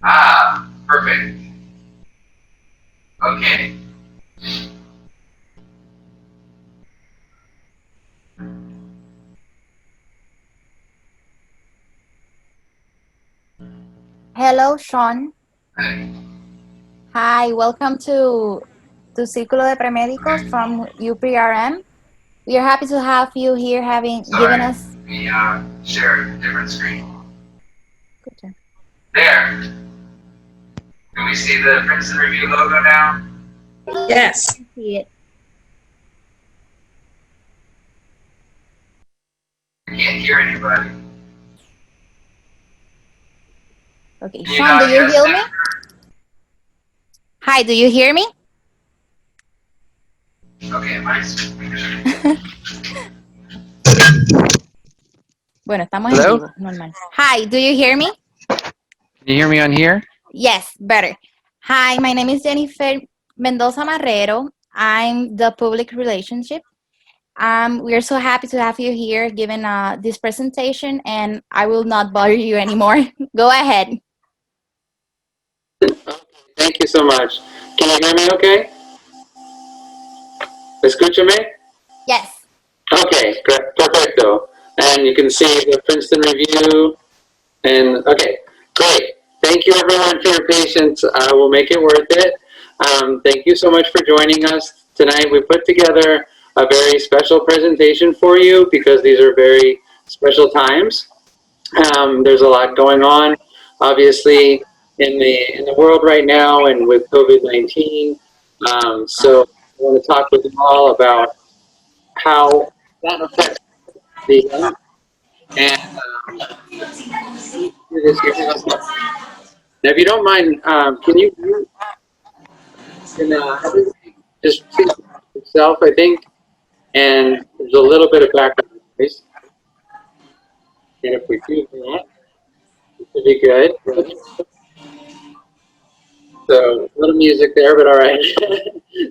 Ah, perfect. Okay. Hello, Sean. Hi. Hi, welcome to Círculo de Pre-Médicos from UPRM. We are happy to have you here, having given Sorry, us. we share a different screen. There. Can we see the Princeton Review logo now? Yes. See it. I can't hear anybody. Okay, Can you Sean, do not you hear us, hear me? Jennifer? Hi, do you hear me? Okay, mine's. Bueno, estamos en Hello? vivo, normal. Hi, do you hear me? Can you hear me on here? Yes, better. Hi, my name is Jennifer Mendoza Marrero. I'm the public relationship. We are so happy to have you here giving this presentation, and I will not bother you anymore. Go ahead. Thank you so much. Can you hear me okay? Escúchame? Yes. Okay, perfecto. And you can see the Princeton Review. And okay, great. Thank you everyone for your patience. We'll make it worth it. Thank you so much for joining us tonight. We put together a very special presentation for you because these are very special times. There's a lot going on, obviously, in the world right now, and with COVID-19. So I want to talk with you all about how that affects the young. And let me do this here. Now, if you don't mind, can everybody just please yourself, I think, and there's a little bit of background noise. And if we do that, it should be good. So a little music there, but all right.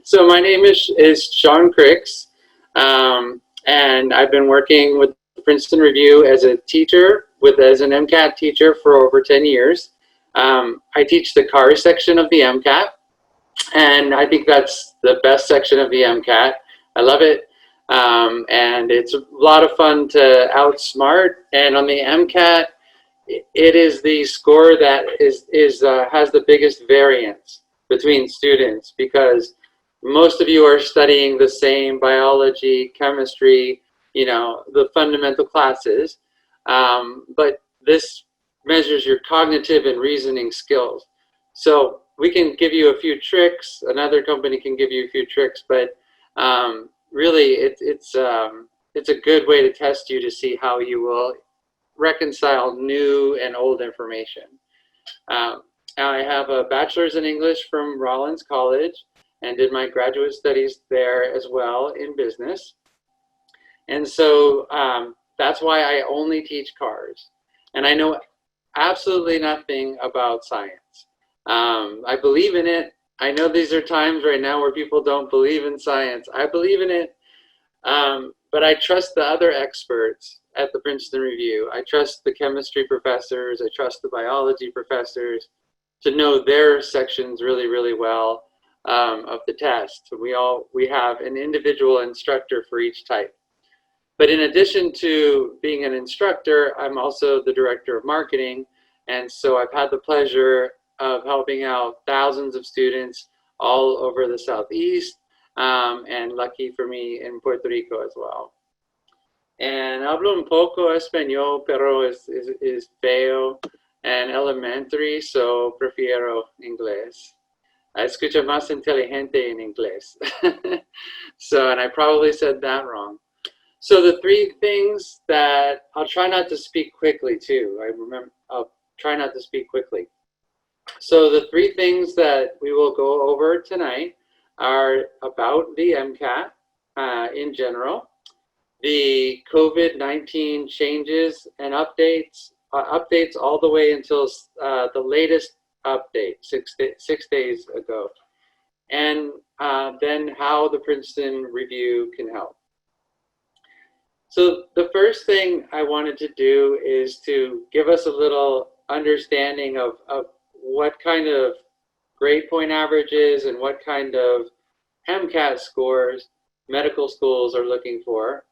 So my name is Sean Cricks, and I've been working with the Princeton Review as a teacher, as an MCAT teacher for over 10 years. I teach the cars section of the MCAT, and I think that's the best section of the MCAT. I love it, and it's a lot of fun to outsmart. And on the MCAT, it is the score that has the biggest variance between students because most of you are studying the same biology, chemistry, the fundamental classes, but this measures your cognitive and reasoning skills. So we can give you a few tricks. Another company can give you a few tricks, but really, it's a good way to test you to see how you will reconcile new and old information. I have a bachelor's in English from Rollins College and did my graduate studies there as well in business. And so that's why I only teach cars. And I know absolutely nothing about science. I believe in it. I know these are times right now where people don't believe in science. I believe in it. But I trust the other experts at the Princeton Review. I trust the chemistry professors. I trust the biology professors to know their sections really, really well of the test. We have an individual instructor for each type. But in addition to being an instructor, I'm also the director of marketing. And so I've had the pleasure of helping out thousands of students all over the Southeast, and lucky for me in Puerto Rico as well. And hablo un poco español, pero es feo and elementary, so prefiero inglés. Escucha más inteligente en inglés. So, and I probably said that wrong. So the three things that I'll try not to speak quickly too. I'll try not to speak quickly. So the three things that we will go over tonight are about the MCAT in general, the COVID-19 changes and updates all the way until the latest update 6 days ago, and then how the Princeton Review can help. So the first thing I wanted to do is to give us a little understanding of what kind of grade point averages and what kind of MCAT scores medical schools are looking for.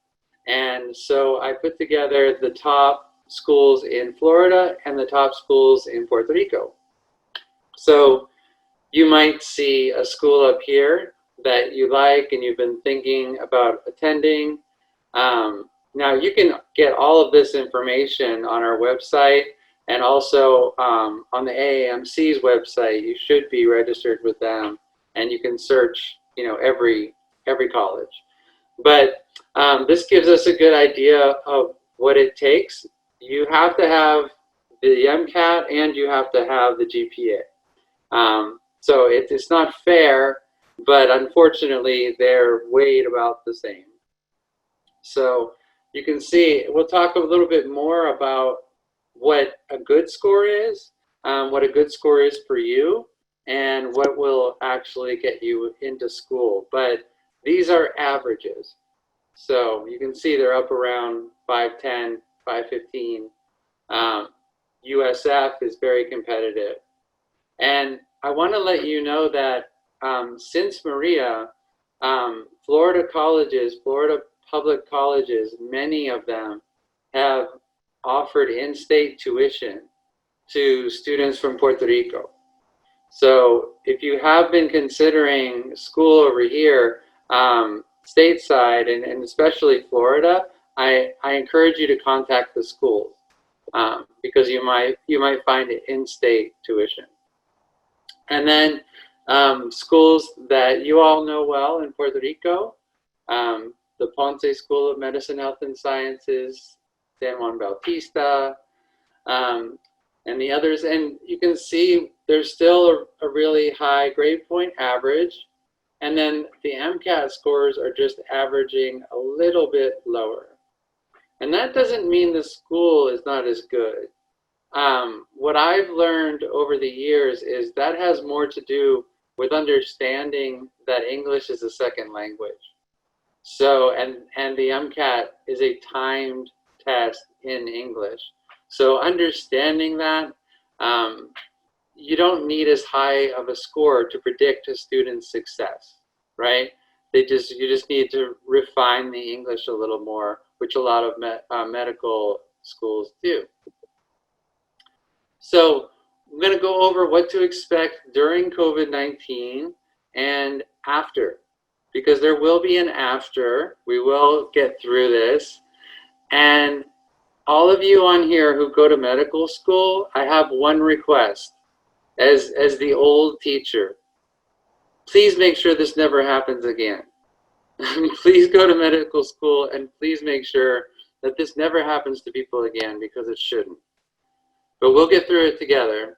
And so I put together the top schools in Florida and the top schools in Puerto Rico. So you might see a school up here that you like and you've been thinking about attending. Now you can get all of this information on our website and also on the AAMC's website. You should be registered with them, and you can search, every college. But this gives us a good idea of what it takes. You have to have the MCAT and you have to have the GPA. So it's not fair, but unfortunately they're weighed about the same. So you can see, we'll talk a little bit more about what a good score is, what a good score is for you, and what will actually get you into school. But these are averages. So you can see they're up around 510, 515. USF is very competitive. And I want to let you know that since Maria, Florida colleges, Florida public colleges, many of them have offered in-state tuition to students from Puerto Rico. So if you have been considering school over here, stateside, and especially Florida, I encourage you to contact the schools because you might find it in-state tuition. And then schools that you all know well in Puerto Rico, the Ponce School of Medicine, Health and Sciences, San Juan Bautista, and the others. And you can see there's still a really high grade point average. And then the MCAT scores are just averaging a little bit lower. And that doesn't mean the school is not as good. What I've learned over the years is that has more to do with understanding that English is a second language. So, and the MCAT is a timed test in English. So understanding that, you don't need as high of a score to predict a student's success, right? You just need to refine the English a little more, which a lot of medical schools do. So I'm going to go over what to expect during COVID-19 and after, because there will be an after. We will get through this. And all of you on here who go to medical school, I have one request. As the old teacher, please make sure this never happens again. Please go to medical school and please make sure that this never happens to people again, because it shouldn't. But we'll get through it together.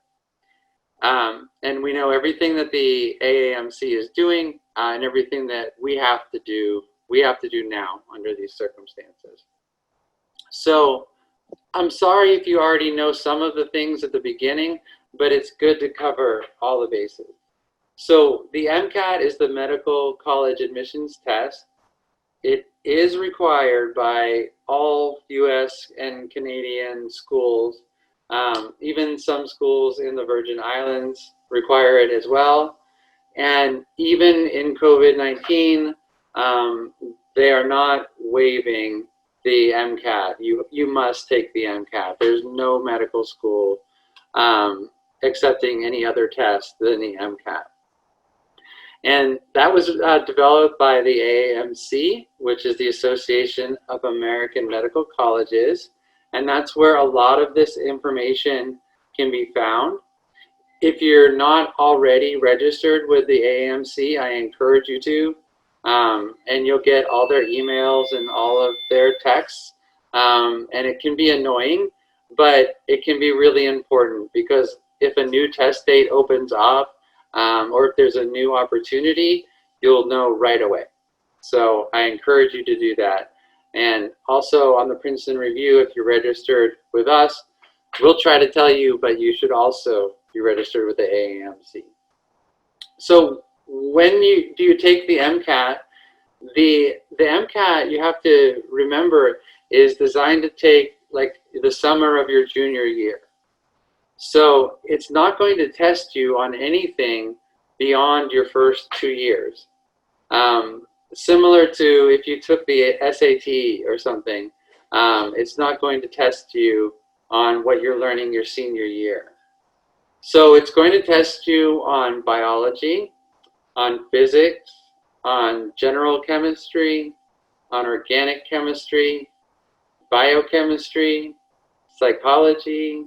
And we know everything that the AAMC is doing and everything that we have to do now under these circumstances. So I'm sorry if you already know some of the things at the beginning, but it's good to cover all the bases. So the MCAT is the medical college admissions test. It is required by all US and Canadian schools. Even some schools in the Virgin Islands require it as well. And even in COVID-19, they are not waiving the MCAT. You must take the MCAT. There's no medical school accepting any other test than the MCAT. And that was developed by the AAMC, which is the Association of American Medical Colleges. And that's where a lot of this information can be found. If you're not already registered with the AAMC, I encourage you to. And you'll get all their emails and all of their texts. And it can be annoying, but it can be really important, because if a new test date opens up, or if there's a new opportunity, you'll know right away. So I encourage you to do that. And also on the Princeton Review, if you're registered with us, we'll try to tell you, but you should also be registered with the AAMC. So when do you take the MCAT? The MCAT, you have to remember, is designed to take like the summer of your junior year. So it's not going to test you on anything beyond your first 2 years. Similar to if you took the SAT or something, it's not going to test you on what you're learning your senior year. So it's going to test you on biology, on physics, on general chemistry, on organic chemistry, biochemistry, psychology,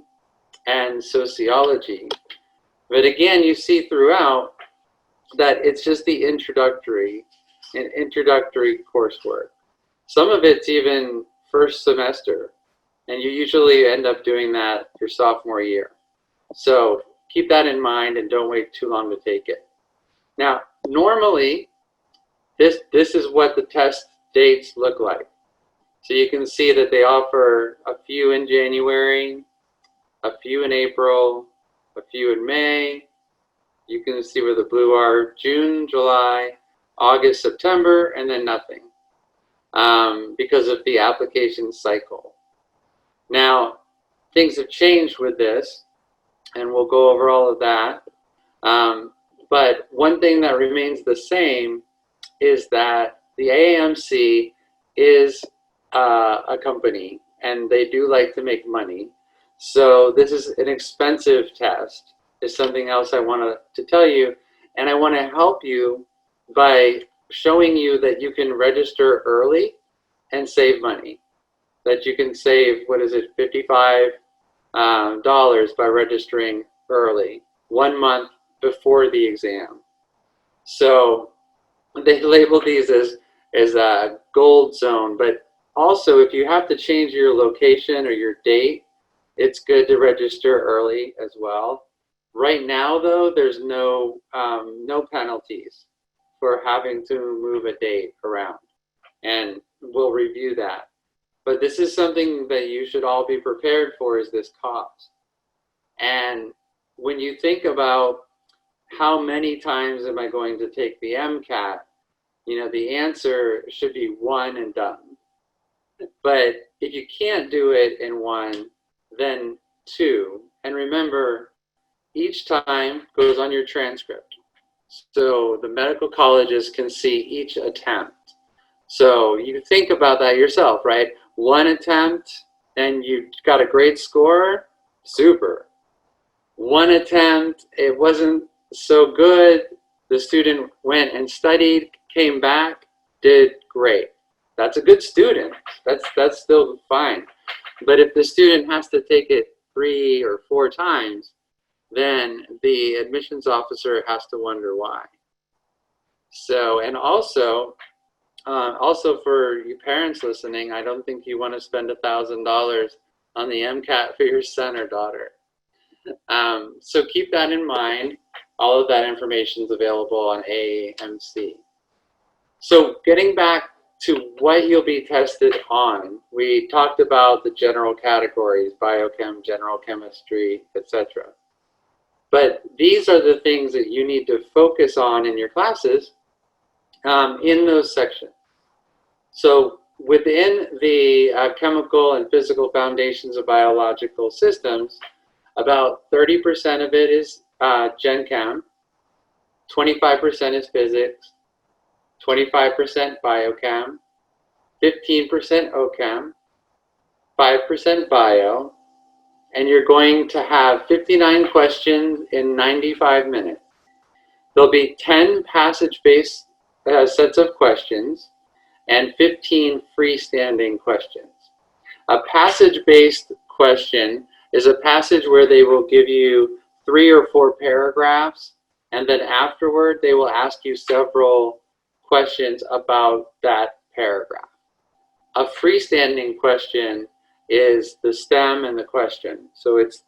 and sociology. But again, you see throughout that it's just the introductory coursework. Some of it's even first semester, and you usually end up doing that your sophomore year. So keep that in mind and don't wait too long to take it. Now, normally, this is what the test dates look like. So you can see that they offer a few in January, a few in April, a few in May. You can see where the blue are: June, July, August, September, and then nothing because of the application cycle. Now, things have changed with this, and we'll go over all of that. But one thing that remains the same is that the AAMC is a company, and they do like to make money. So this is an expensive test, is something else I want to tell you. And I want to help you by showing you that you can register early and save money. That you can save, what is it, $55 by registering early, 1 month before the exam. So they label these as a gold zone, but also if you have to change your location or your date, it's good to register early as well. Right now, though, there's no penalties for having to move a date around, and we'll review that. But this is something that you should all be prepared for, is this cost. And when you think about how many times am I going to take the MCAT, you know, the answer should be one and done. But if you can't do it in one, then two. And remember, each time goes on your transcript. So the medical colleges can see each attempt. So you think about that yourself, right? One attempt and you got a great score, super. One attempt, it wasn't so good, the student went and studied, came back, did great. That's a good student. That's still fine. But if the student has to take it 3 or 4 times, then the admissions officer has to wonder why. So, and also for you parents listening, I don't think you want to spend $1,000 on the MCAT for your son or daughter. So keep that in mind. All of that information is available on AAMC. So getting back to what you'll be tested on, we talked about the general categories: biochem, general chemistry, etc. But these are the things that you need to focus on in your classes in those sections. So within the chemical and physical foundations of biological systems, about 30% of it is Gen Chem, 25% is physics, 25% biochem, 15% OChem, 5% bio, and you're going to have 59 questions in 95 minutes. There'll be 10 passage-based sets of questions and 15 freestanding questions. A passage-based question is a passage where they will give you 3 or 4 paragraphs, and then afterward they will ask you several questions about that paragraph. A freestanding question is the stem and the question. So it's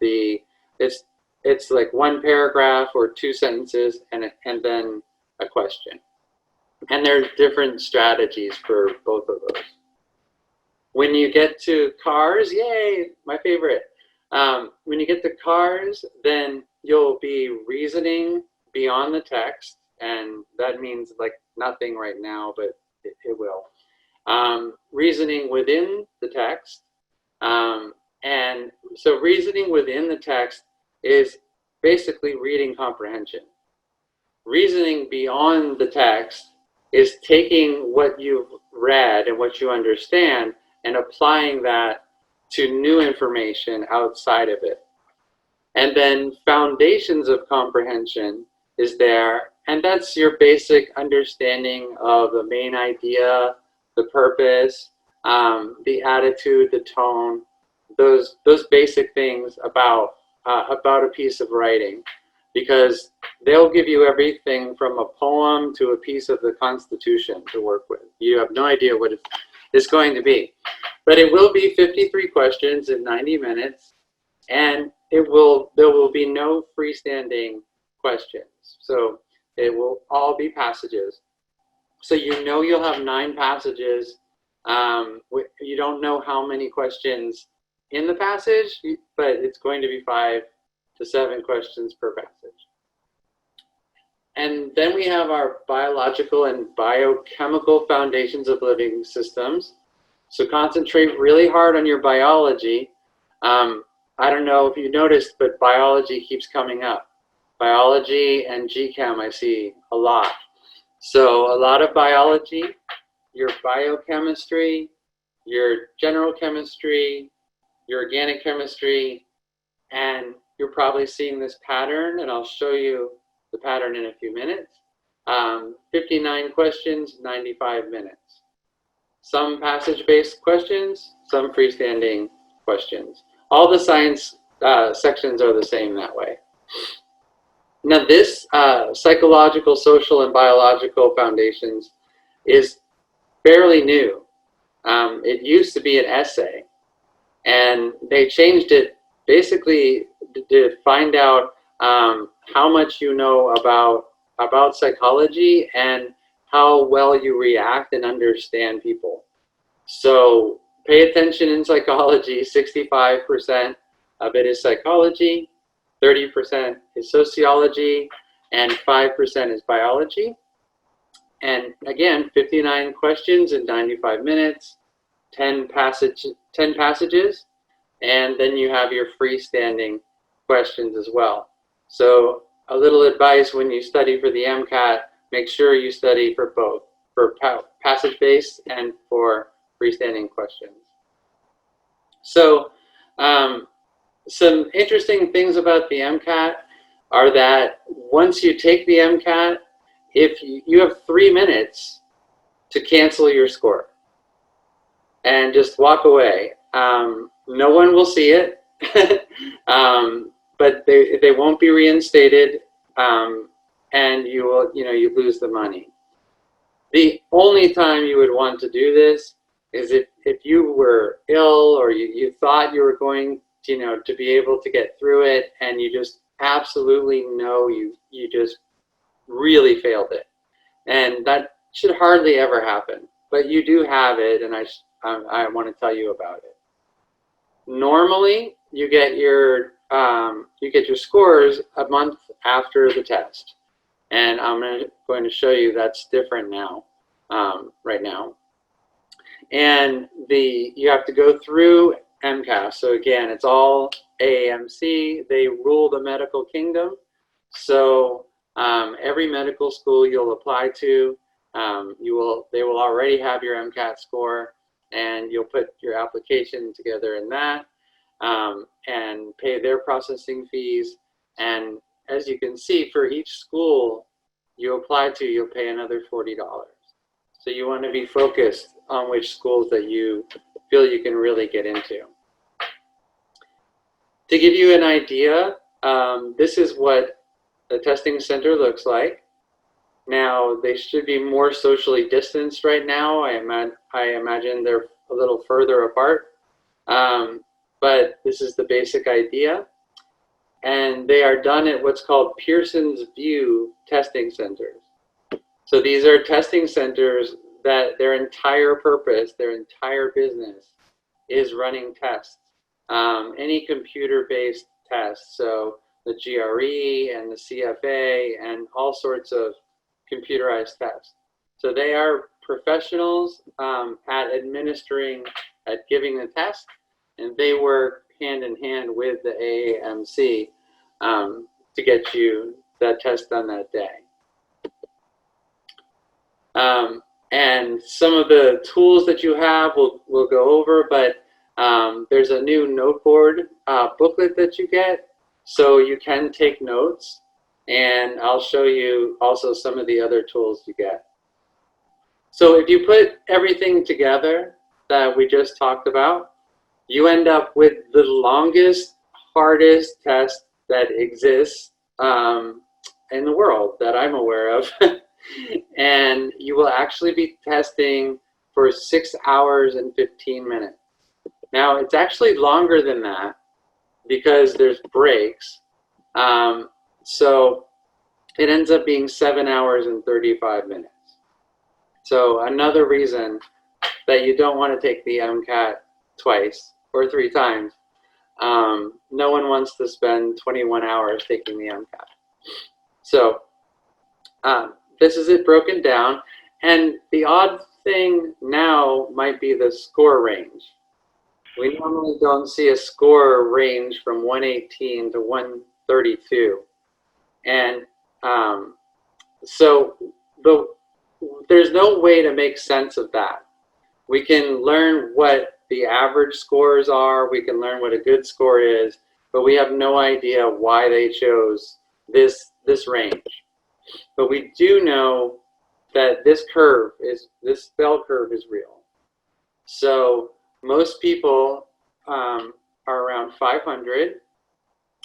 like 1 paragraph or 2 sentences and then a question. And there are different strategies for both of those. When you get to cars, yay, my favorite. When you get to cars, then you'll be reasoning beyond the text, and that means like nothing right now, but it will. reasoning within the text. And so reasoning within the text is basically reading comprehension. Reasoning beyond the text is taking what you've read and what you understand and applying that to new information outside of it. And then foundations of comprehension is there, and that's your basic understanding of the main idea, the purpose, the attitude, the tone, those basic things about a piece of writing, because they'll give you everything from a poem to a piece of the Constitution to work with. You have no idea what it's going to be. But it will be 53 questions in 90 minutes, and there will be no freestanding questions. So it will all be passages. So you know you'll have 9 passages. You don't know how many questions in the passage, but it's going to be 5 to 7 questions per passage. And then we have our biological and biochemical foundations of living systems. So concentrate really hard on your biology. I don't know if you noticed, but biology keeps coming up. Biology and GChem I see a lot. So a lot of biology, your biochemistry, your general chemistry, your organic chemistry, and you're probably seeing this pattern, and I'll show you the pattern in a few minutes. 59 questions, 95 minutes. Some passage-based questions, some freestanding questions. All the science sections are the same that way. Now this psychological, social, and biological foundations is fairly new. It used to be an essay, and they changed it basically to find out how much you know about psychology and how well you react and understand people. So pay attention in psychology. 65% of it is psychology, 30% is sociology, and 5% is biology. And again, 59 questions in 95 minutes, 10 passages, and then you have your freestanding questions as well. So a little advice when you study for the MCAT, make sure you study for both, for passage-based and for freestanding questions. So some interesting things about the MCAT are that once you take the MCAT, if you have 3 minutes to cancel your score and just walk away. No one will see it, but they won't be reinstated, and you lose the money. The only time you would want to do this is if you were ill or you thought you were going to be able to get through it, and you just absolutely know you just really failed it. And that should hardly ever happen, but you do have it, and I want to tell you about it. Normally, you get your scores a month after the test, and I'm going to show you that's different now, right now. And you have to go through MCAS. So again, it's all AAMC. They rule the medical kingdom. So every medical school you'll apply to, they will already have your MCAT score, and you'll put your application together in that, and pay their processing fees. And as you can see, for each school you apply to, you'll pay another $40. So you want to be focused on which schools that you feel you can really get into. To give you an idea, this is what the testing center looks like. Now, they should be more socially distanced right now. I imagine they're a little further apart, but this is the basic idea. And they are done at what's called Pearson's View testing centers. So these are testing centers that their entire purpose, their entire business is running tests. Any computer-based tests, so the GRE and the CFA and all sorts of computerized tests. So they are professionals at giving the test, and they work hand in hand with the AAMC to get you that test done that day. And some of the tools that you have we'll go over, but there's a new noteboard booklet that you get, so you can take notes, and I'll show you also some of the other tools you get. So if you put everything together that we just talked about, you end up with the longest, hardest test that exists in the world that I'm aware of. And you will actually be testing for 6 hours and 15 minutes. Now, it's actually longer than that because there's breaks. So it ends up being 7 hours and 35 minutes. So another reason that you don't want to take the MCAT twice or 3 times. No one wants to spend 21 hours taking the MCAT. So this is it broken down. And the odd thing now might be the score range. We normally don't see a score range from 118 to 132. And so there's no way to make sense of that. We can learn what the average scores are, we can learn what a good score is, but we have no idea why they chose this range. But we do know that this bell curve is real. So most people are around 500,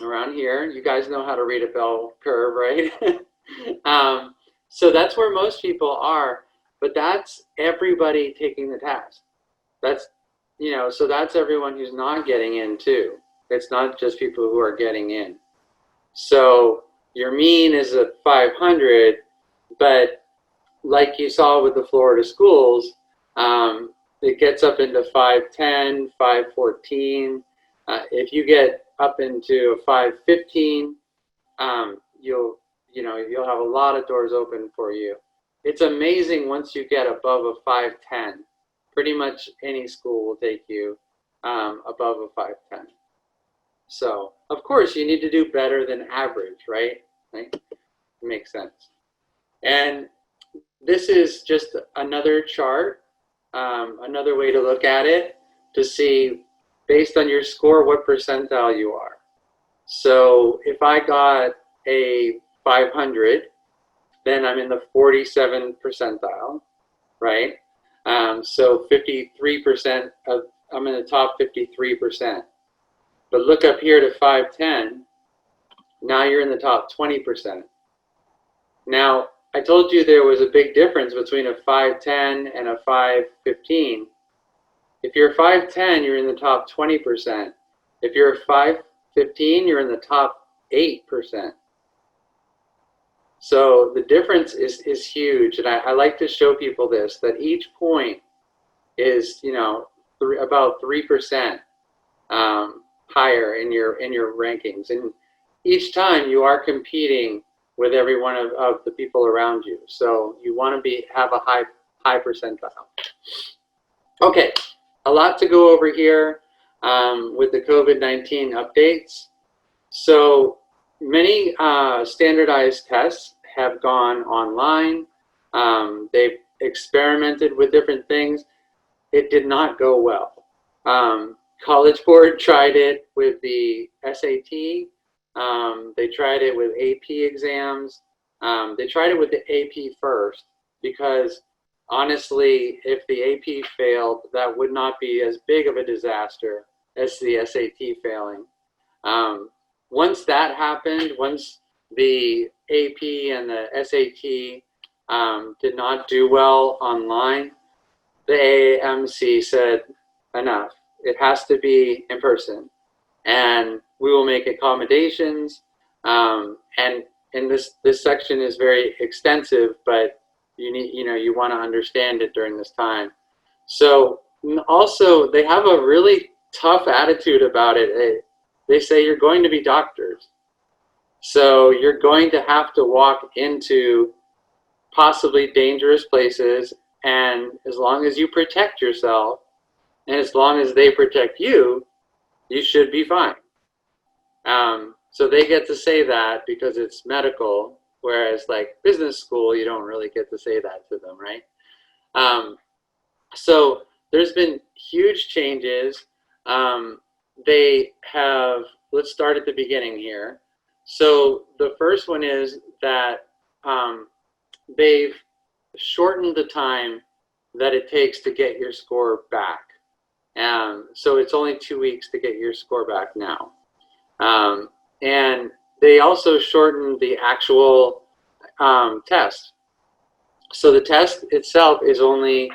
around here. You guys know how to read a bell curve, right? So that's where most people are, but that's everybody taking the test. That's, so that's everyone who's not getting in too. It's not just people who are getting in. So your mean is at 500, but like you saw with the Florida schools, it gets up into 510, 514. If you get up into a 515, you'll have a lot of doors open for you. It's amazing once you get above a 510. Pretty much any school will take you above a 510. So, of course, you need to do better than average, right? Makes sense. And this is just another chart, another way to look at it, to see, based on your score, what percentile you are. So if I got a 500, then I'm in the 47th percentile, right? So 53% I'm in the top 53%. But look up here to 510, now you're in the top 20%. Now, I told you there was a big difference between a 510 and a 515. If you're 510, you're in the top 20%. If you're 515, you're in the top 8%. So the difference is huge, and I like to show people this, that each point is, about 3% higher in your rankings, and each time you are competing with every one of the people around you. So you want to have a high percentile. Okay, a lot to go over here with the COVID-19 updates. So many standardized tests have gone online. They've experimented with different things. It did not go well. College Board tried it with the SAT. They tried it with AP exams. They tried it with the AP first because honestly, if the AP failed, that would not be as big of a disaster as the SAT failing. Once that happened, once the AP and the SAT did not do well online, the AAMC said, enough. It has to be in person, and we will make accommodations. And this section is very extensive, but you want to understand it during this time. So also, they have a really tough attitude about it. They say you're going to be doctors. So you're going to have to walk into possibly dangerous places, and as long as you protect yourself, and as long as they protect you, you should be fine. So they get to say that because it's medical, whereas like business school, you don't really get to say that to them, right? So there's been huge changes. They have, let's start at the beginning here. So the first one is that they've shortened the time that it takes to get your score back. So it's only 2 weeks to get your score back now. And they also shortened the actual test. So the test itself is only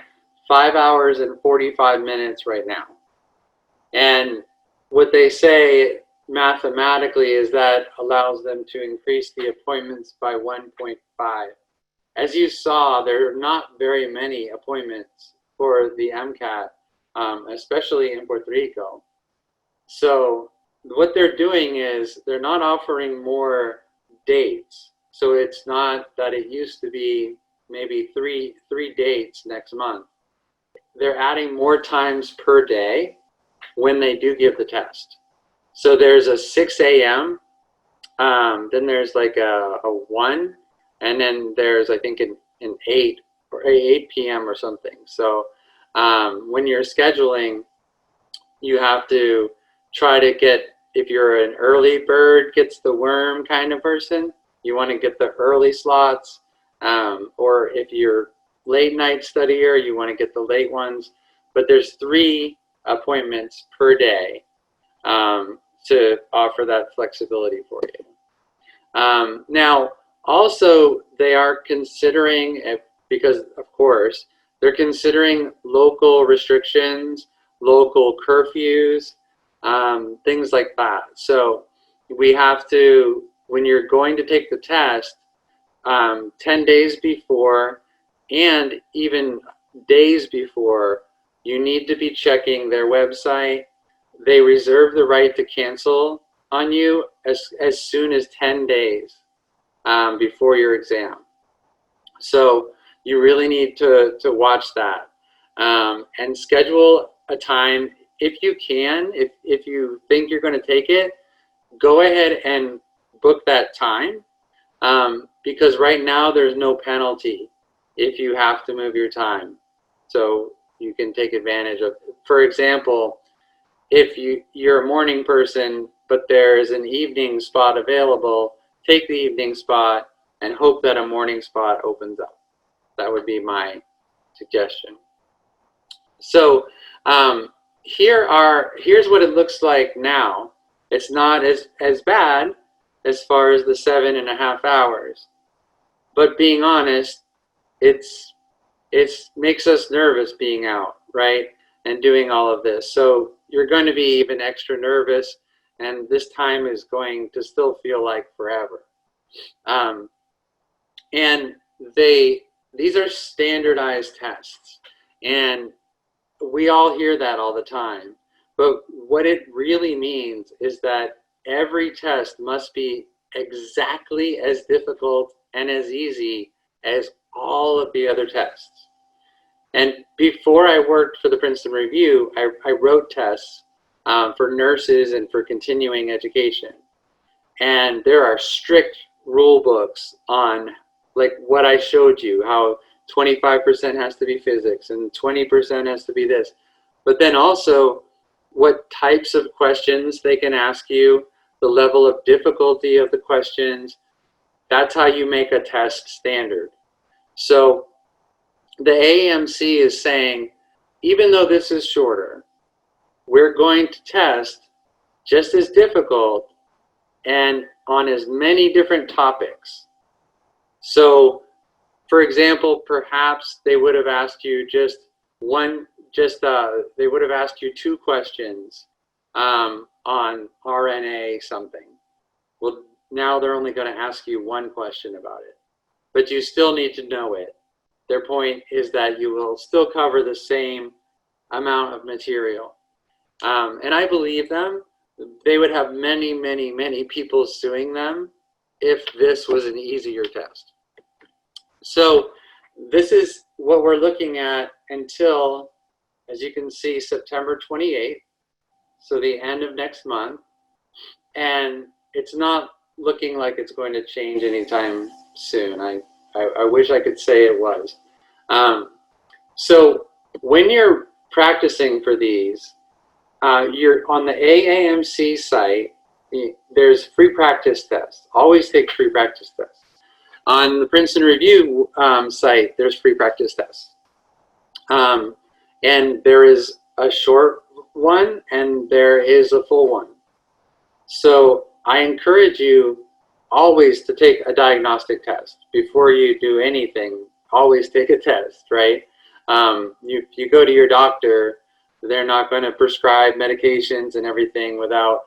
5 hours and 45 minutes right now. And what they say mathematically is that allows them to increase the appointments by 1.5. As you saw, there are not very many appointments for the MCAT, especially in Puerto Rico. So what they're doing is they're not offering more dates. So it's not that it used to be maybe three dates next month. They're adding more times per day when they do give the test. So there's a 6 a.m., then there's like a 1, and then there's, I think, an 8 or 8 p.m. or something. So when you're scheduling, you have to try to get, if you're an early bird gets the worm kind of person, you want to get the early slots. Or if you're late night studier, you want to get the late ones. But there's 3 appointments per day to offer that flexibility for you. Now, also, they are considering, because of course, they're considering local restrictions, local curfews, things like that. So we have to, when you're going to take the test, 10 days before and even days before, you need to be checking their website. They reserve the right to cancel on you as soon as 10 days before your exam. So you really need to watch that and schedule a time if you can. If you think you're going to take it, go ahead and book that time because right now there's no penalty if you have to move your time. So you can take advantage of, for example, if you're a morning person, but there's an evening spot available, take the evening spot and hope that a morning spot opens up. That would be my suggestion. So here's what it looks like now. It's not as bad as far as the 7.5 hours, but being honest, it makes us nervous being out, right? And doing all of this. So you're going to be even extra nervous, and this time is going to still feel like forever. And these are standardized tests, and we all hear that all the time. But what it really means is that every test must be exactly as difficult and as easy as all of the other tests. And before I worked for the Princeton Review, I wrote tests for nurses and for continuing education. And there are strict rule books on like what I showed you, how 25% has to be physics and 20% has to be this. But then also what types of questions they can ask you, the level of difficulty of the questions. That's how you make a test standard. So the AAMC is saying, even though this is shorter, we're going to test just as difficult and on as many different topics. So, for example, perhaps they would have asked you they would have asked you 2 questions on RNA something. Well, now they're only going to ask you 1 question about it, but you still need to know it. Their point is that you will still cover the same amount of material. And I believe them. They would have many, many, many people suing them if this was an easier test. So this is what we're looking at until, as you can see, September 28th, so the end of next month. And it's not looking like it's going to change anytime soon. I wish I could say it was. So when you're practicing for these, you're on the AAMC site, there's free practice tests. Always take free practice tests. On the Princeton Review site, there's free practice tests. And there is a short one and there is a full one. So I encourage you always to take a diagnostic test before you do anything. Always take a test, right? If you go to your doctor, they're not going to prescribe medications and everything without,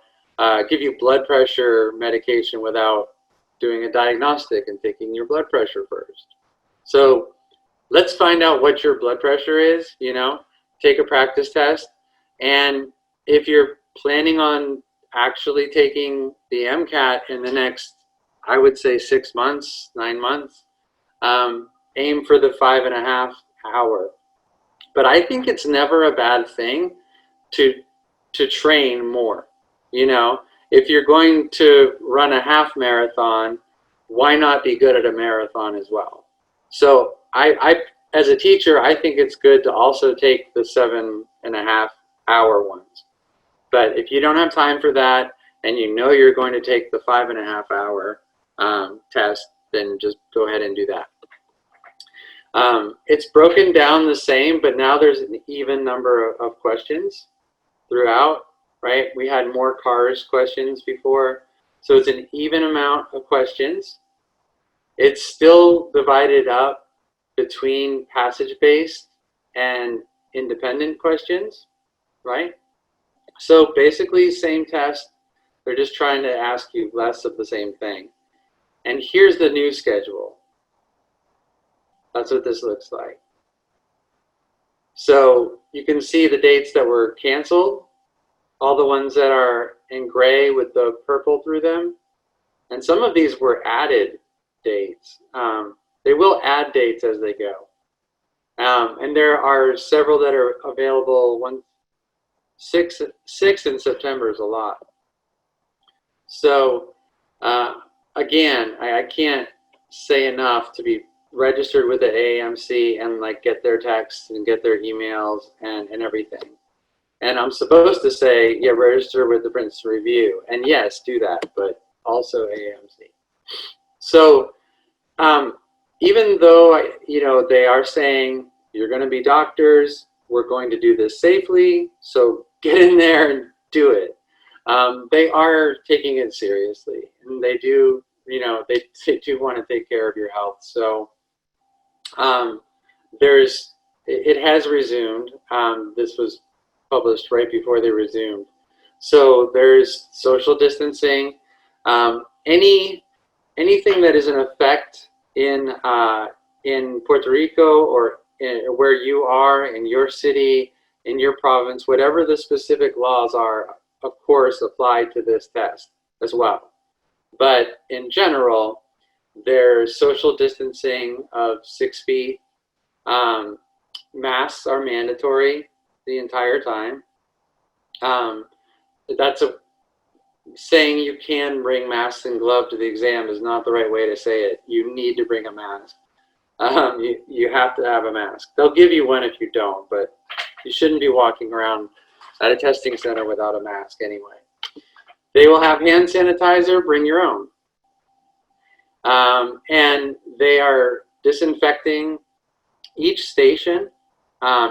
give you blood pressure medication without doing a diagnostic and taking your blood pressure first. So let's find out what your blood pressure is, you know, take a practice test. And if you're planning on actually taking the MCAT in the next, I would say 6 months, 9 months, aim for the 5.5 hour. But I think it's never a bad thing to train more. You know, if you're going to run a half marathon, why not be good at a marathon as well? So I as a teacher, I think it's good to also take the 7.5 hour ones. But if you don't have time for that and you know you're going to take the 5.5 hour test, then just go ahead and do that. It's broken down the same, but now there's an even number of questions throughout, right? We had more cars questions before. So it's an even amount of questions. It's still divided up between passage-based and independent questions, right? So basically same test, they're just trying to ask you less of the same thing. And here's the new schedule. That's what this looks like. So you can see the dates that were canceled, all the ones that are in gray with the purple through them. And some of these were added dates. They will add dates as they go. And there are several that are available. 6 in September is a lot. So again, I can't say enough to be registered with the AAMC and like get their texts and get their emails and everything. And I'm supposed to say, yeah, register with the Princeton Review. And yes, do that, but also AAMC. So even though, you know, they are saying you're going to be doctors, we're going to do this safely, so get in there and do it. They are taking it seriously, and they do, you know, they do want to take care of your health. So it has resumed. This was published right before they resumed. So there's social distancing. Anything that is in effect in Puerto Rico or where you are, in your city, in your province, whatever the specific laws are, of course, apply to this test as well. But in general, there's social distancing of 6 feet. Masks are mandatory the entire time. That's saying you can bring masks and gloves to the exam is not the right way to say it. You need to bring a mask. You have to have a mask. They'll give you one if you don't, but you shouldn't be walking around at a testing center without a mask anyway. They will have hand sanitizer, bring your own. And they are disinfecting each station,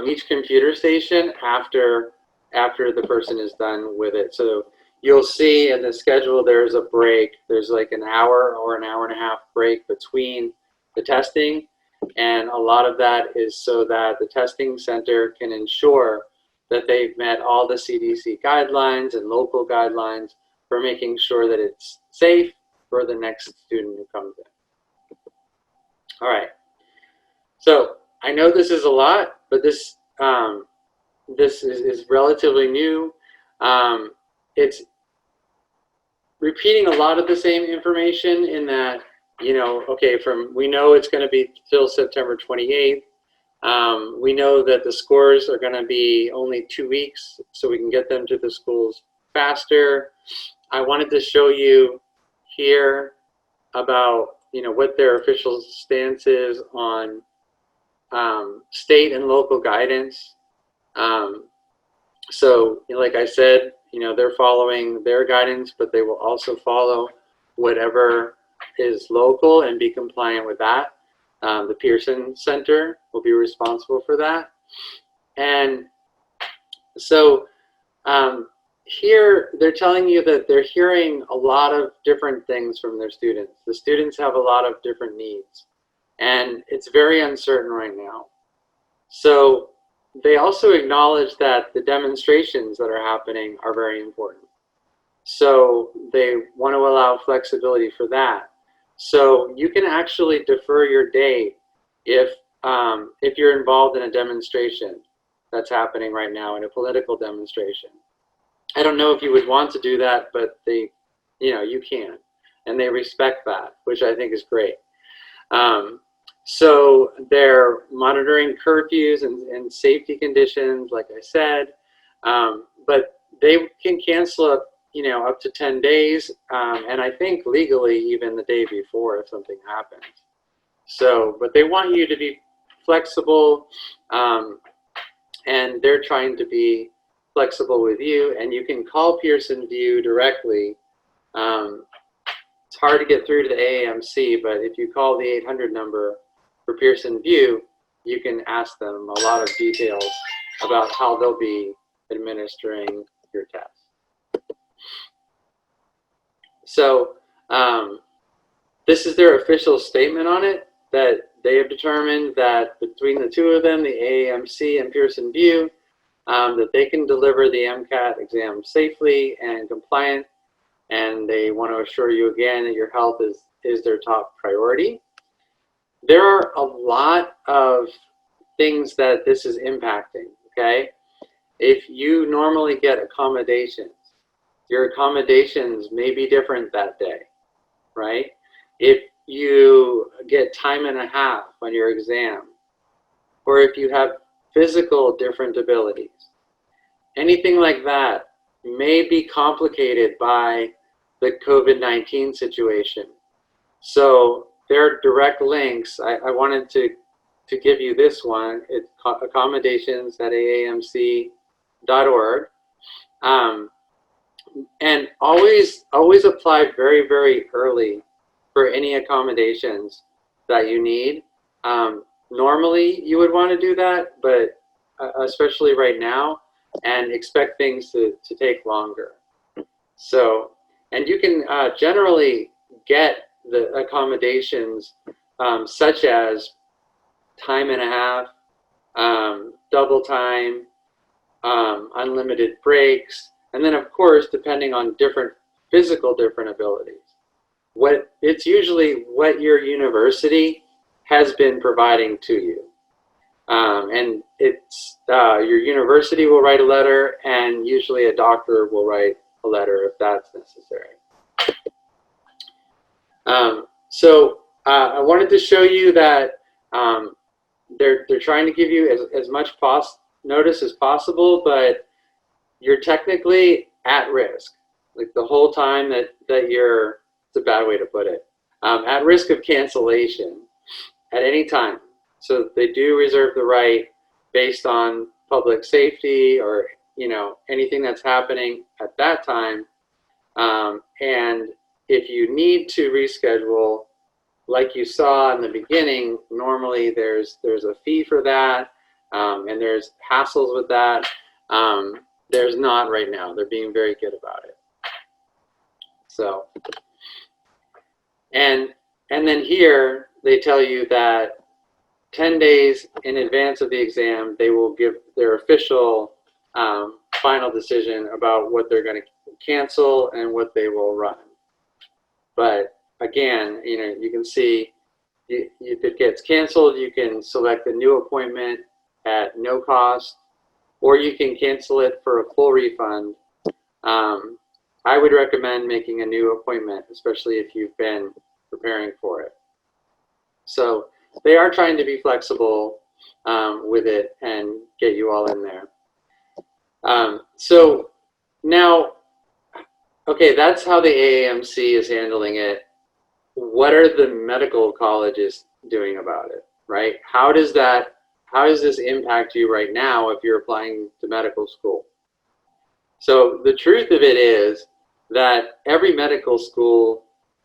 each computer station after the person is done with it. So you'll see in the schedule there's a break. There's like an hour or an hour and a half break between the testing. And a lot of that is so that the testing center can ensure that they've met all the CDC guidelines and local guidelines for making sure that it's safe for the next student who comes in. All right. So I know this is a lot, but this is relatively new. It's repeating a lot of the same information in that you know, okay, we know it's going to be till September 28th. We know that the scores are going to be only 2 weeks, so we can get them to the schools faster. I wanted to show you here about, you know, what their official stance is on state and local guidance. So, like I said, you know, they're following their guidance, but they will also follow whatever is local and be compliant with that. The Pearson Center will be responsible for that. And so here they're telling you that they're hearing a lot of different things from their students. The students have a lot of different needs, and it's very uncertain right now. So they also acknowledge that the demonstrations that are happening are very important. So they want to allow flexibility for that. So you can actually defer your date if you're involved in a demonstration that's happening right now, in a political demonstration. I don't know if you would want to do that, but they, you know, you can, and they respect that, which I think is great. So they're monitoring curfews and safety conditions, like I said, but they can cancel up, you know, up to 10 days, and I think legally even the day before if something happens. So, but they want you to be flexible, and they're trying to be flexible with you, and you can call Pearson VUE directly. It's hard to get through to the AAMC, but if you call the 800 number for Pearson VUE, you can ask them a lot of details about how they'll be administering your test. So this is their official statement on it, that they have determined that between the two of them, the AAMC and Pearson VUE, that they can deliver the MCAT exam safely and compliant, and they want to assure you again that your health is their top priority. There are a lot of things that this is impacting, okay? If you normally get accommodations, your accommodations may be different that day, right? If you get time and a half on your exam, or if you have physical different abilities, anything like that may be complicated by the COVID-19 situation. So there are direct links. I wanted to give you this one. It's accommodations.aamc.org. And always apply very, very early for any accommodations that you need. Normally you would want to do that, but especially right now, and expect things to take longer. So, and you can generally get the accommodations such as time and a half, double time, unlimited breaks, and then of course, depending on different abilities. It's usually what your university has been providing to you. And it's your university will write a letter, and usually a doctor will write a letter if that's necessary. So I wanted to show you that they're trying to give you as much notice as possible, but you're technically at risk, like the whole time that you're, it's a bad way to put it, at risk of cancellation at any time. So they do reserve the right based on public safety or, you know, anything that's happening at that time. And if you need to reschedule, like you saw in the beginning, normally there's a fee for that, and there's hassles with that. There's not right now. They're being very good about it. So, and then here they tell you that 10 days in advance of the exam, they will give their official final decision about what they're going to cancel and what they will run. But again, you know, you can see if it gets canceled, you can select a new appointment at no cost, or you can cancel it for a full refund. I would recommend making a new appointment, especially if you've been preparing for it. So they are trying to be flexible with it and get you all in there. So now, okay, that's how the AAMC is handling it. What are the medical colleges doing about it, right? How does this impact you right now if you're applying to medical school? So the truth of it is that every medical school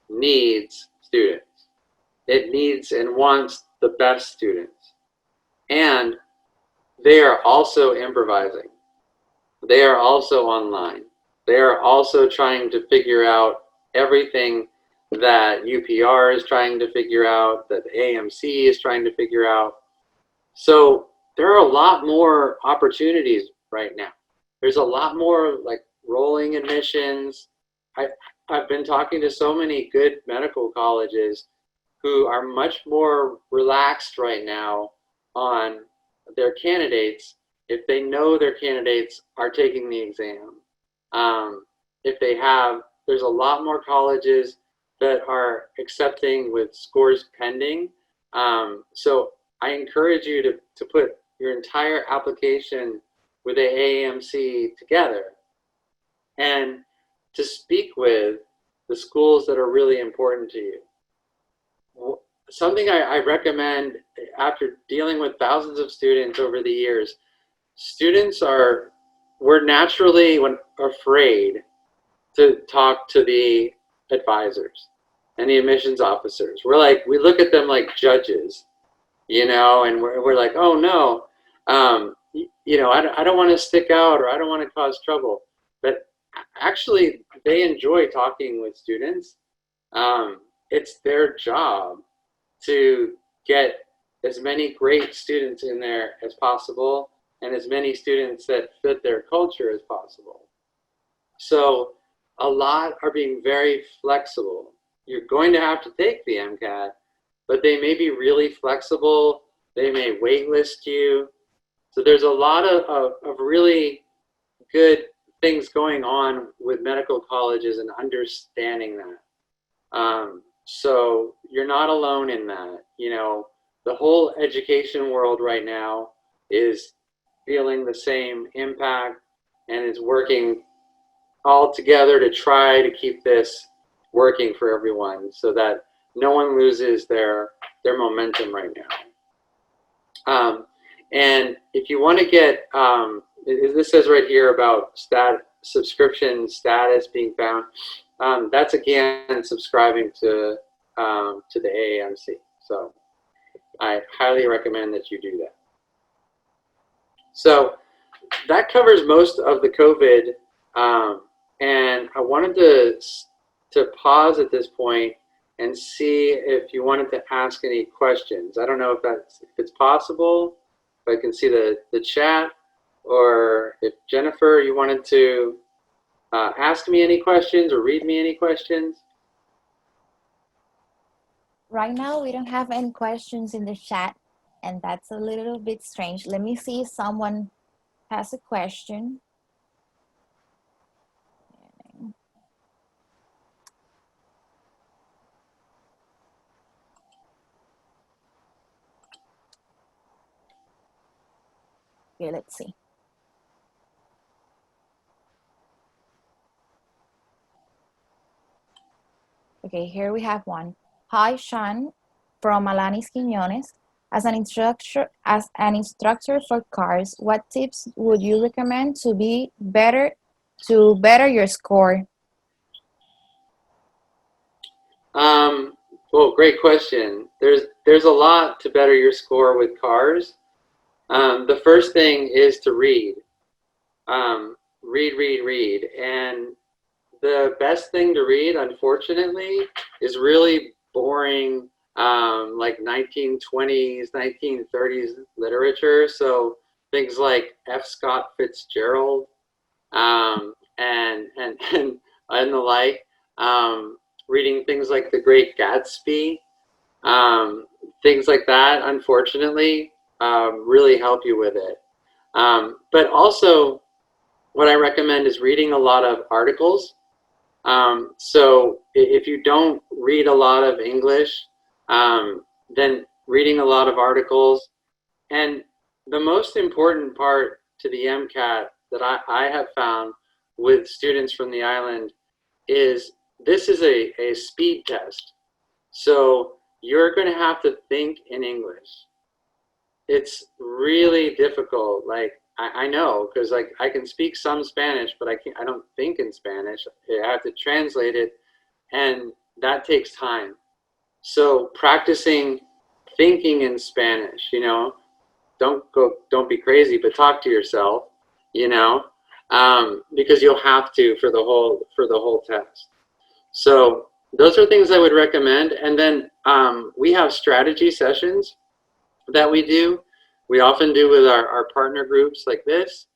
needs students. It needs and wants the best students. And they are also improvising. They are also online. They are also trying to figure out everything that UPR is trying to figure out, that the AMC is trying to figure out. So there are a lot more opportunities right now. There's a lot more like rolling admissions. I've been talking to so many good medical colleges who are much more relaxed right now on their candidates if they know their candidates are taking the exam. There's a lot more colleges that are accepting with scores pending. So I encourage you to put your entire application with the AAMC together and to speak with the schools that are really important to you. Something I recommend after dealing with thousands of students over the years, we're naturally afraid to talk to the advisors and the admissions officers. We look at them like judges, and we're like, oh no, I don't want to stick out, or I don't want to cause trouble. But actually, they enjoy talking with students. It's their job to get as many great students in there as possible and as many students that fit their culture as possible. So a lot are being very flexible. You're going to have to take the MCAT, but they may be really flexible. They may waitlist you. So there's a lot of really good things going on with medical colleges and understanding that. So you're not alone in that. The whole education world right now is feeling the same impact and is working all together to try to keep this working for everyone so that no one loses their momentum right now. And if you want to get, this says right here about subscription status being found. That's again subscribing to the AAMC. So I highly recommend that you do that. So that covers most of the COVID, and I wanted to pause at this point and see if you wanted to ask any questions. I don't know if it's possible, if I can see the chat, or if Jennifer, you wanted to ask me any questions or read me any questions. Right now, we don't have any questions in the chat, and that's a little bit strange. Let me see if someone has a question. Okay, let's see. Okay, here we have one. Hi, Sean, from Alanis Quiñones. As an instructor for cars, what tips would you recommend to better your score? Well, great question. There's a lot to better your score with cars. The first thing is to read. Read. And the best thing to read, unfortunately, is really boring, like 1920s, 1930s literature. So things like F. Scott Fitzgerald, and the like. Reading things like The Great Gatsby, things like that, unfortunately, really help you with it. But also, what I recommend is reading a lot of articles So if you don't read a lot of English, then reading a lot of articles. And the most important part to the MCAT that I have found with students from the island is this is a speed test. So you're going to have to think in English. It's really difficult. Like I know, because like I can speak some Spanish, but I don't think in Spanish. I have to translate it, and that takes time. So practicing thinking in Spanish, you know, don't be crazy, but talk to yourself, you know, because you'll have to for the whole test. So those are things I would recommend. And then we have strategy sessions that we do. We often do with our partner groups like this.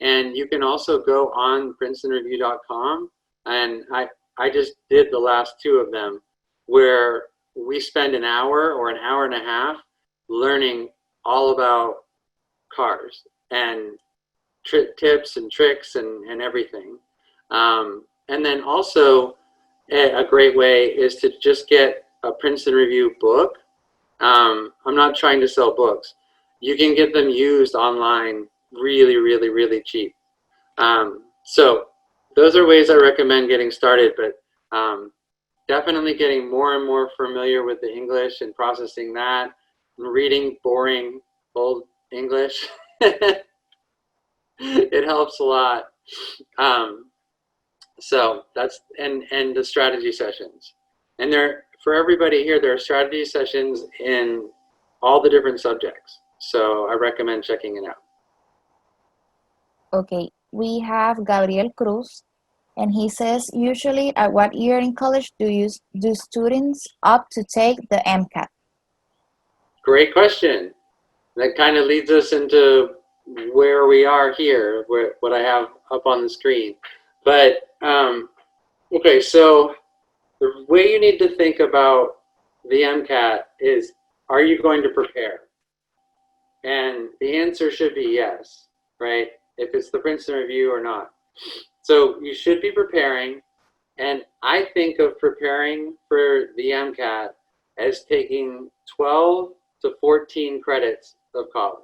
And you can also go on princetonreview.com. And I just did the last two of them where we spend an hour or an hour and a half learning all about cars and tips and tricks and everything. And then also a great way is to just get a Princeton Review book. I'm not trying to sell books. You can get them used online really, really, really cheap. So those are ways I recommend getting started, but definitely getting more and more familiar with the English and processing that, and reading boring old English. It helps a lot. So that's, and the strategy sessions. And there, for everybody here, there are strategy sessions in all the different subjects. So I recommend checking it out. Okay, we have Gabriel Cruz, and he says, usually at what year in college do students opt to take the MCAT? Great question. That kind of leads us into where we are here, what I have up on the screen. But okay, so the way you need to think about the MCAT is, are you going to prepare? And the answer should be yes, right? If it's the Princeton Review or not. So you should be preparing. And I think of preparing for the MCAT as taking 12 to 14 credits of college,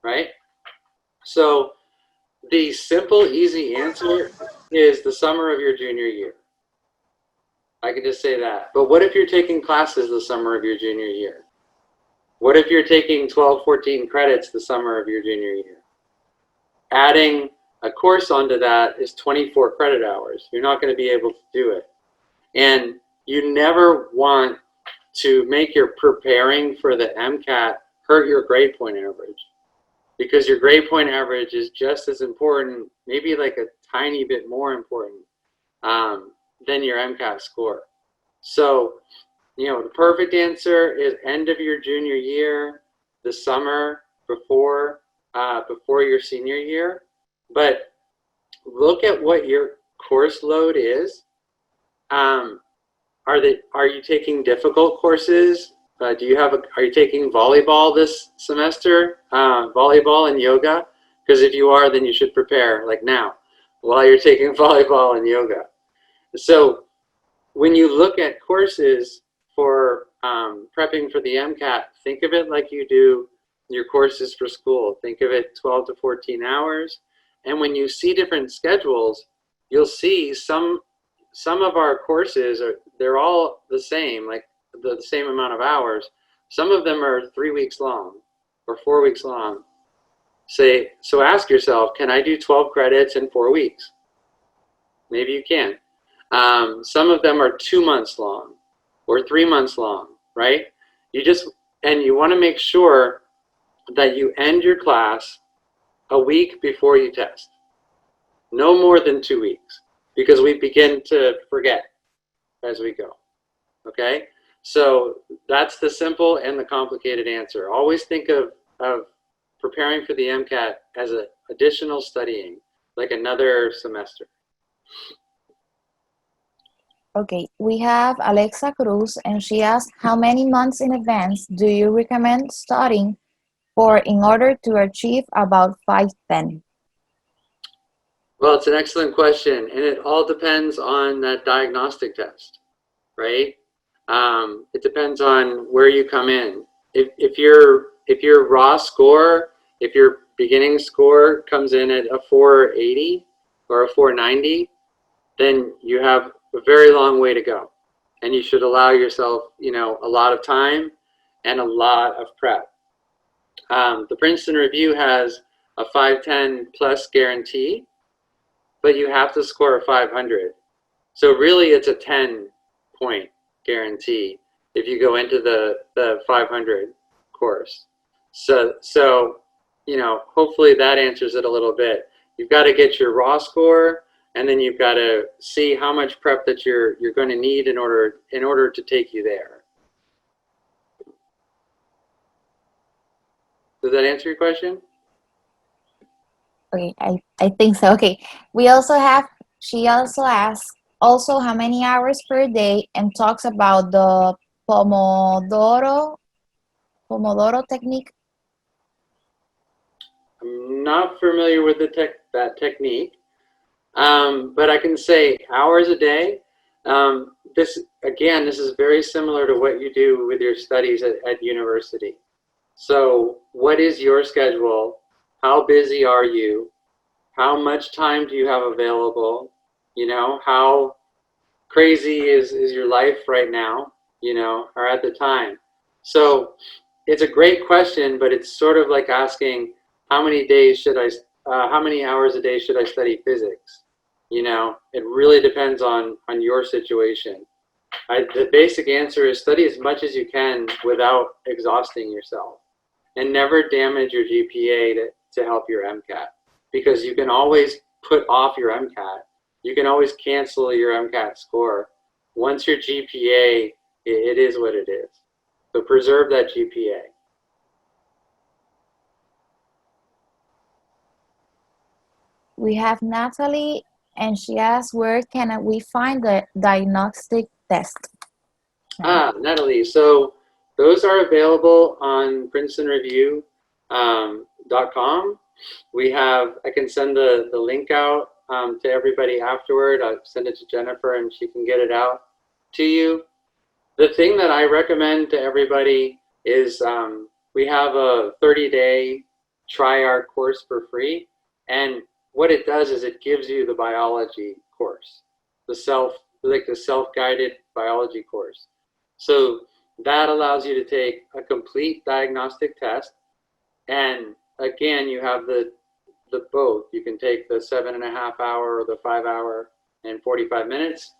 right? So the simple, easy answer is the summer of your junior year. I could just say that. But what if you're taking classes the summer of your junior year? What if you're taking 12, 14 credits the summer of your junior year? Adding a course onto that is 24 credit hours. You're not going to be able to do it. And you never want to make your preparing for the MCAT hurt your grade point average, because your grade point average is just as important, maybe like a tiny bit more important than your MCAT score. So, you know, the perfect answer is end of your junior year, the summer before your senior year. But look at what your course load is. Are you taking difficult courses? Are you taking volleyball this semester? Volleyball and yoga? Because if you are, then you should prepare like now while you're taking volleyball and yoga. So when you look at courses for prepping for the MCAT, think of it like you do your courses for school. Think of it 12 to 14 hours. And when you see different schedules, you'll see some of our courses they're all the same, like the same amount of hours. Some of them are 3 weeks long or 4 weeks long. So ask yourself, can I do 12 credits in 4 weeks? Maybe you can. Some of them are 2 months long or 3 months long, right? And you want to make sure that you end your class a week before you test. No more than 2 weeks, because we begin to forget as we go, okay? So that's the simple and the complicated answer. Always think of preparing for the MCAT as an additional studying, like another semester. Okay, we have Alexa Cruz, and she asked, how many months in advance do you recommend studying for in order to achieve about 510? Well, it's an excellent question, and it all depends on that diagnostic test, right? It depends on where you come in. If your raw score, if your beginning score comes in at a 480 or a 490, then you have a very long way to go, and you should allow yourself, you know, a lot of time and a lot of prep. The Princeton Review has a 510 plus guarantee, but you have to score a 500. So really it's a 10-point guarantee if you go into the 500 course. So, you know, hopefully that answers it a little bit. You've got to get your raw score, and then you've got to see how much prep that you're going to need in order to take you there. Does that answer your question? Okay, I think so. Okay, we also have, she also asks also how many hours per day and talks about the Pomodoro technique. I'm not familiar with that technique, but I can say hours a day. This is very similar to what you do with your studies at university. So what is your schedule? How busy are you? How much time do you have available? You know, how crazy is your life right now, you know, or at the time? So it's a great question, but it's sort of like asking how many hours a day should I study physics? You know, it really depends on your situation. The basic answer is study as much as you can without exhausting yourself, and never damage your GPA to help your MCAT, because you can always put off your MCAT. You can always cancel your MCAT score. Once your GPA, it is what it is. So preserve that GPA. We have Natalie, and she asks, where can we find the diagnostic test? Natalie, so those are available on PrincetonReview.com. I can send the link out to everybody afterward. I'll send it to Jennifer and she can get it out to you. The thing that I recommend to everybody is we have a 30-day try our course for free. And what it does is it gives you the biology course, the self-guided biology course. So that allows you to take a complete diagnostic test. And again, you have the both. You can take the 7.5 hour or the 5 hour and 45 minutes.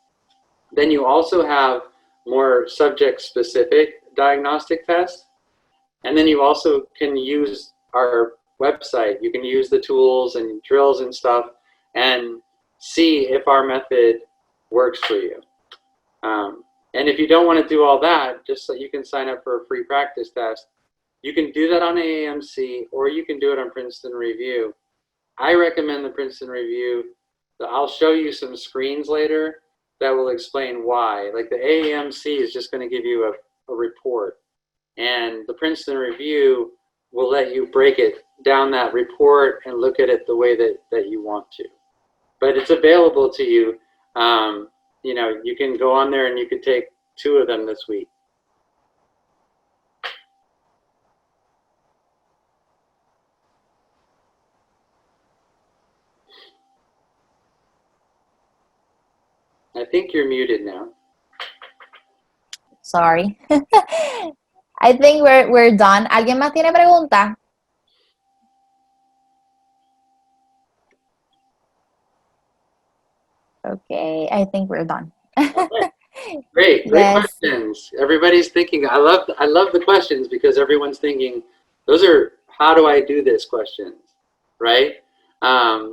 Then you also have more subject specific diagnostic tests. And then you also can use our website. You can use the tools and drills and stuff and see if our method works for you. And if you don't want to do all that, just so you can sign up for a free practice test, you can do that on AAMC, or you can do it on Princeton Review. I recommend the Princeton Review. I'll show you some screens later that will explain why. Like the AAMC is just going to give you a report, and the Princeton Review will let you break it down, that report, and look at it the way that you want to. But it's available to you. You know, you can go on there and you can take 2 of them this week. I think you're muted now. Sorry. I think we're done. ¿Alguien más tiene pregunta? Okay, I think we're done. Great Yes. questions. Everybody's thinking. I love the questions, because everyone's thinking those are how do I do this questions, right?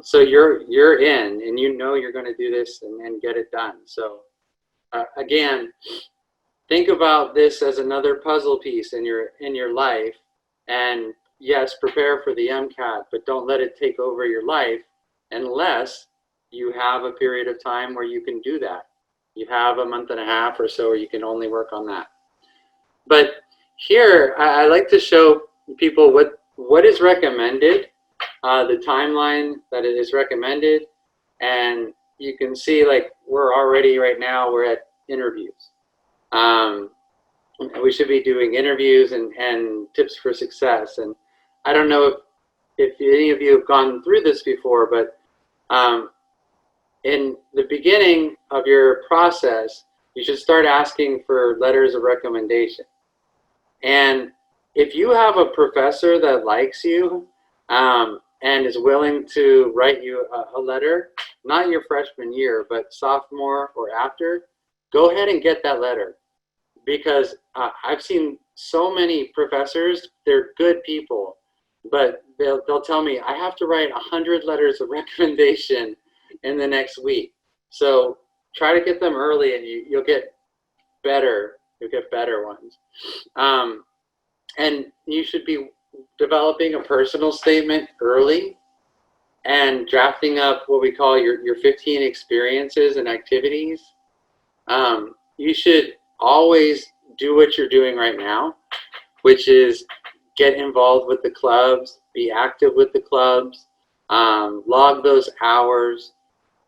So you're in, and you know you're going to do this and get it done. So again, think about this as another puzzle piece in your life, and yes, prepare for the MCAT, but don't let it take over your life unless you have a period of time where you can do that. You have a month and a half or so where you can only work on that. But here, I like to show people what is recommended, the timeline that it is recommended, And you can see, like, we're already right now, we're at interviews. We should be doing interviews and tips for success. And I don't know if any of you have gone through this before, but in the beginning of your process, you should start asking for letters of recommendation. And if you have a professor that likes you and is willing to write you a letter, not your freshman year, but sophomore or after, go ahead and get that letter. Because I've seen so many professors, they're good people, but they'll tell me, I have to write 100 letters of recommendation in the next week. So try to get them early and you'll get better. You'll get better ones. And you should be developing a personal statement early and drafting up what we call your 15 experiences and activities. You should always do what you're doing right now, which is get involved with the clubs, be active with the clubs, log those hours,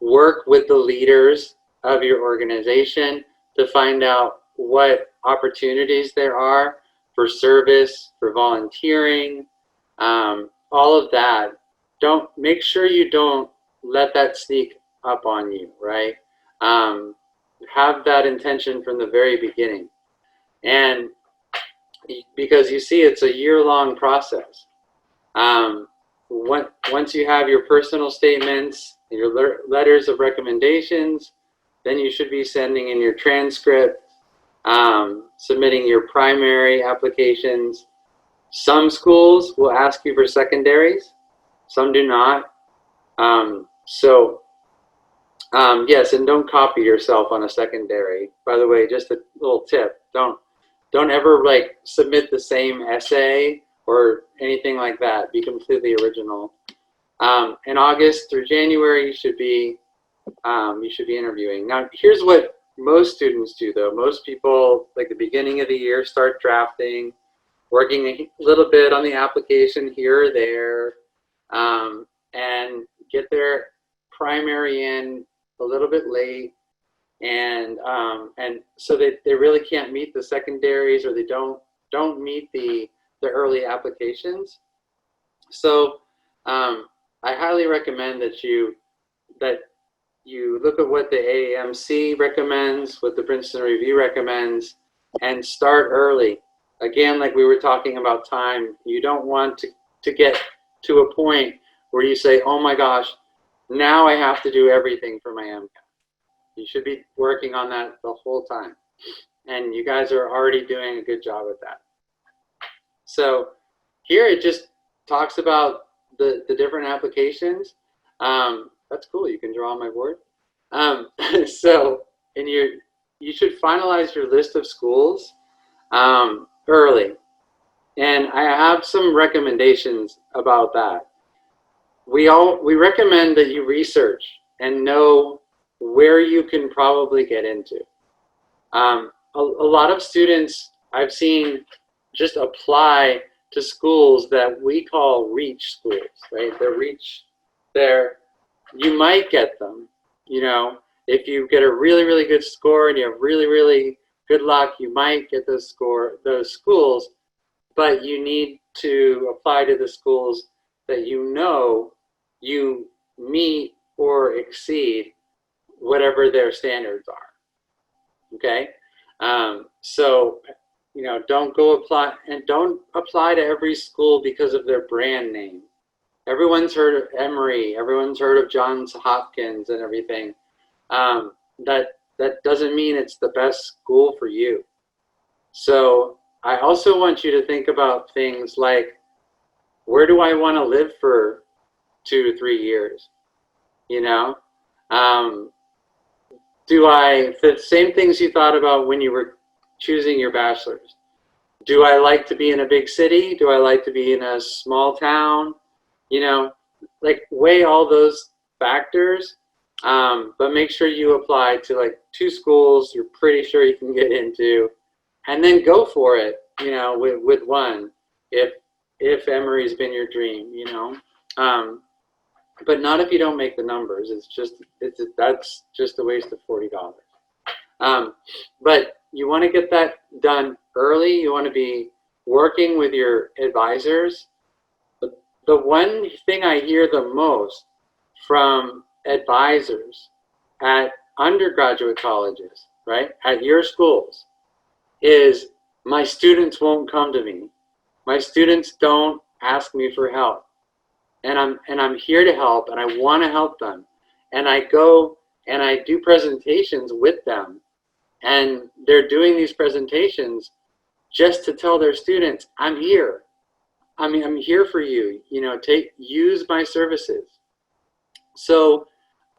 work with the leaders of your organization to find out what opportunities there are for service, for volunteering, all of that. Make sure you don't let that sneak up on you, right? Have that intention from the very beginning. And because you see, it's a year-long process. Once you have your personal statements, your letters of recommendations, then you should be sending in your transcript, submitting your primary applications. Some schools will ask you for secondaries, some do not. Yes, and don't copy yourself on a secondary. By the way, just a little tip, don't ever like submit the same essay or anything like that. Be completely original. In August through January, you should be interviewing. Now, here's what most students do though. Most people, like the beginning of the year, start drafting, working a little bit on the application here or there, and get their primary in a little bit late, and so they really can't meet the secondaries, or they don't meet the early applications. So I highly recommend that you look at what the AAMC recommends, what the Princeton Review recommends, and start early. Again, like we were talking about time, you don't want to get to a point where you say, oh my gosh, now I have to do everything for my MCAT. You should be working on that the whole time. And you guys are already doing a good job with that. So here it just talks about the different applications. That's cool, you can draw on my board. So you should finalize your list of schools early. And I have some recommendations about that. We recommend that you research and know where you can probably get into. A lot of students I've seen just apply to schools that we call reach schools, right? You might get them, you know, if you get a really, really good score and you have really, really good luck, you might get those schools, but you need to apply to the schools that you know you meet or exceed whatever their standards are, okay? So, you know, don't apply to every school because of their brand name. Everyone's heard of Emory, everyone's heard of Johns Hopkins and everything. That doesn't mean it's the best school for you. So I also want you to think about things like, where do I want to live for 2 to 3 years? You know, the same things you thought about when you were choosing your bachelor's. Do I like to be in a big city? Do I like to be in a small town? You know, like weigh all those factors, but make sure you apply to like 2 schools you're pretty sure you can get into, and then go for it, you know, with one, if Emory's been your dream, you know. but not if you don't make the numbers. That's just a waste of $40. But you want to get that done early. You want to be working with your advisors. The one thing I hear the most from advisors at undergraduate colleges, right, at your schools, is my students won't come to me. My students don't ask me for help. And I'm here to help, and I want to help them. And I go and I do presentations with them, and they're doing these presentations just to tell their students, I'm here. I'm here for you. You know, use my services. So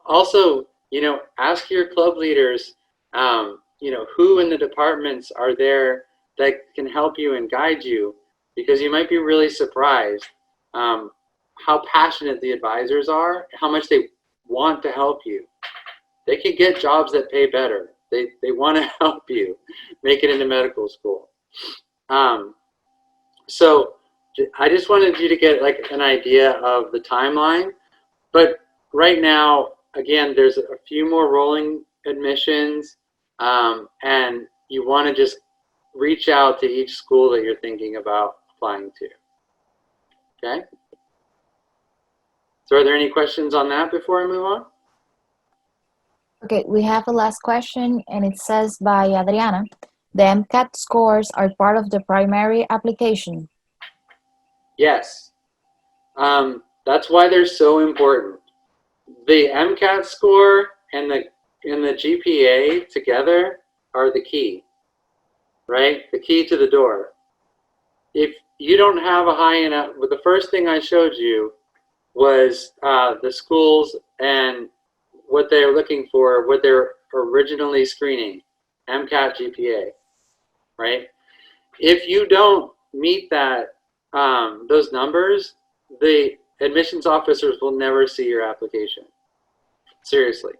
also, you know, ask your club leaders, you know, who in the departments are there that can help you and guide you, because you might be really surprised how passionate the advisors are, how much they want to help you. They can get jobs that pay better. They want to help you make it into medical school. So I just wanted you to get like an idea of the timeline. But right now, again, there's a few more rolling admissions, and you want to just reach out to each school that you're thinking about applying to. Okay? So are there any questions on that before I move on? Okay, we have a last question, and it says by Adriana, the MCAT scores are part of the primary application. Yes. That's why they're so important. The MCAT score and the GPA together are the key, right? The key to the door. If you don't have a high enough, well, the first thing I showed you was the schools and what they're looking for, what they're originally screening, MCAT GPA, right? If you don't meet that, those numbers, the admissions officers will never see your application. Seriously,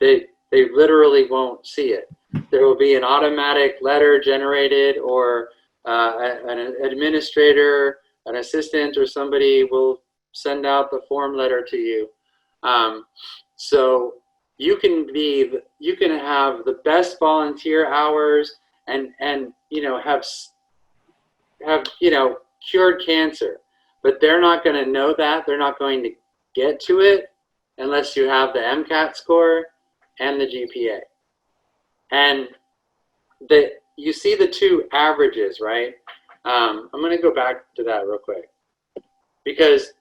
they literally won't see it. There will be an automatic letter generated, or an administrator, an assistant, or somebody will send out the form letter to you. So you can have the best volunteer hours and you know, have you know, cured cancer, but they're not going to know that. They're not going to get to it unless you have the MCAT score and the GPA. And you see the two averages, right? I'm going to go back to that real quick, because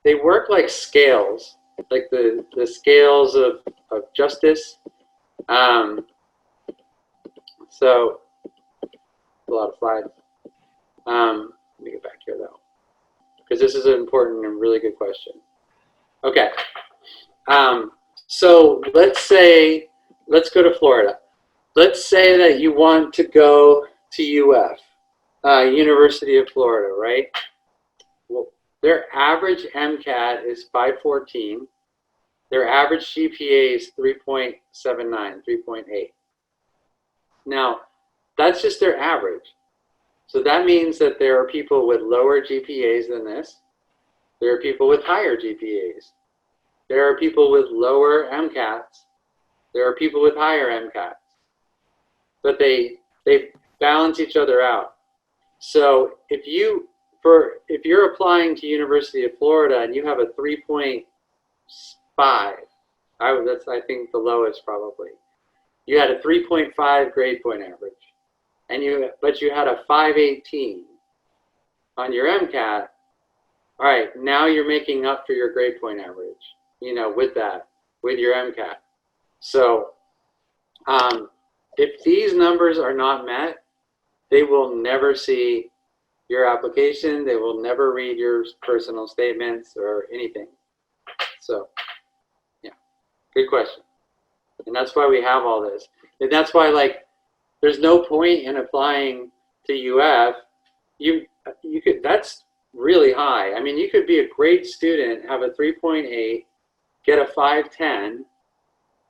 they work like scales, like the scales of justice. So a lot of slides. Let me get back here though, because this is an important and really good question. Okay. So let's go to Florida. Let's say that you want to go to UF, University of Florida, right? Well, their average MCAT is 514. Their average GPA is 3.79, 3.8. Now, that's just their average. So that means that there are people with lower GPAs than this. There are people with higher GPAs. There are people with lower MCATs. There are people with higher MCATs. But they balance each other out. So if you're applying to University of Florida and you have a 3.5, that's I think the lowest probably. You had a 3.5 grade point average, but you had a 518 on your MCAT. All right, now you're making up for your grade point average, you know, with your MCAT. So if these numbers are not met, they will never see your application. They will never read your personal statements or anything. So, yeah, good question. And that's why we have all this. And that's why, like, there's no point in applying to UF. That's really high. I mean, you could be a great student, have a 3.8, get a 510,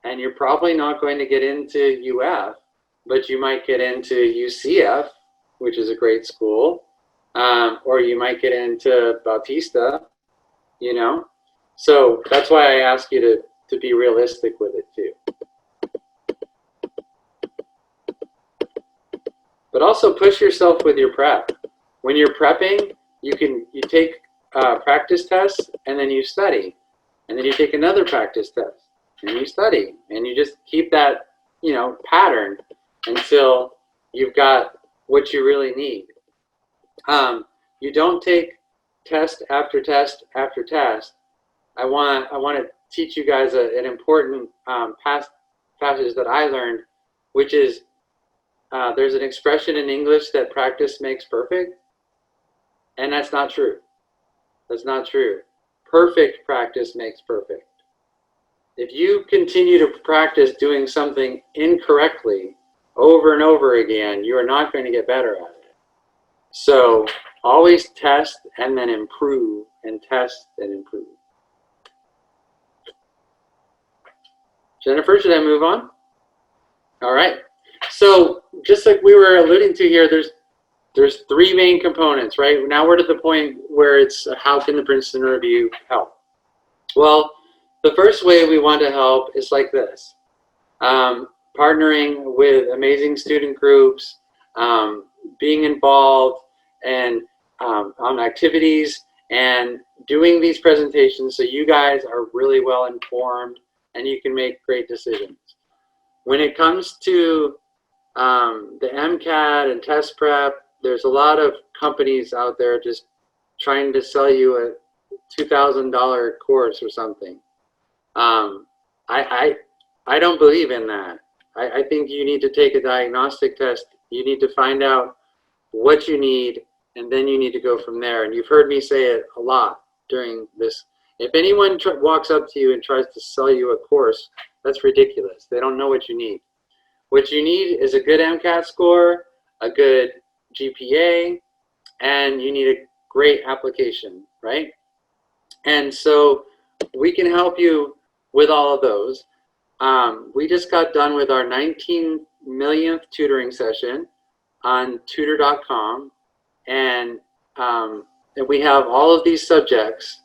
and you're probably not going to get into UF, but you might get into UCF, which is a great school, or you might get into Bautista, you know. So that's why I ask you to be realistic with it too. But also push yourself with your prep. When you're prepping, you take practice tests and then you study. And then you take another practice test and you study. And you just keep that, pattern until you've got what you really need. You don't take test after test after test. I want to teach you guys an important passage that I learned, which is there's an expression in English that practice makes perfect, and that's not true. That's not true. Perfect practice makes perfect. If you continue to practice doing something incorrectly over and over again, you are not going to get better at it. So always test and then improve, and test and improve. Jennifer, should I move on? All right. So just like we were alluding to here, there's three main components, right? Now we're to the point where it's how can the Princeton Review help? Well, the first way we want to help is like this. Partnering with amazing student groups, being involved and on activities, and doing these presentations so you guys are really well informed and you can make great decisions. When it comes to the MCAT and test prep, there's a lot of companies out there just trying to sell you a $2,000 course or something. I don't believe in that. I think you need to take a diagnostic test. You need to find out what you need, and then you need to go from there. And you've heard me say it a lot during this. If anyone walks up to you and tries to sell you a course, that's ridiculous. They don't know what you need. What you need is a good MCAT score, a good GPA, and you need a great application, right? And so we can help you with all of those. We just got done with our 19 millionth tutoring session on tutor.com, and we have all of these subjects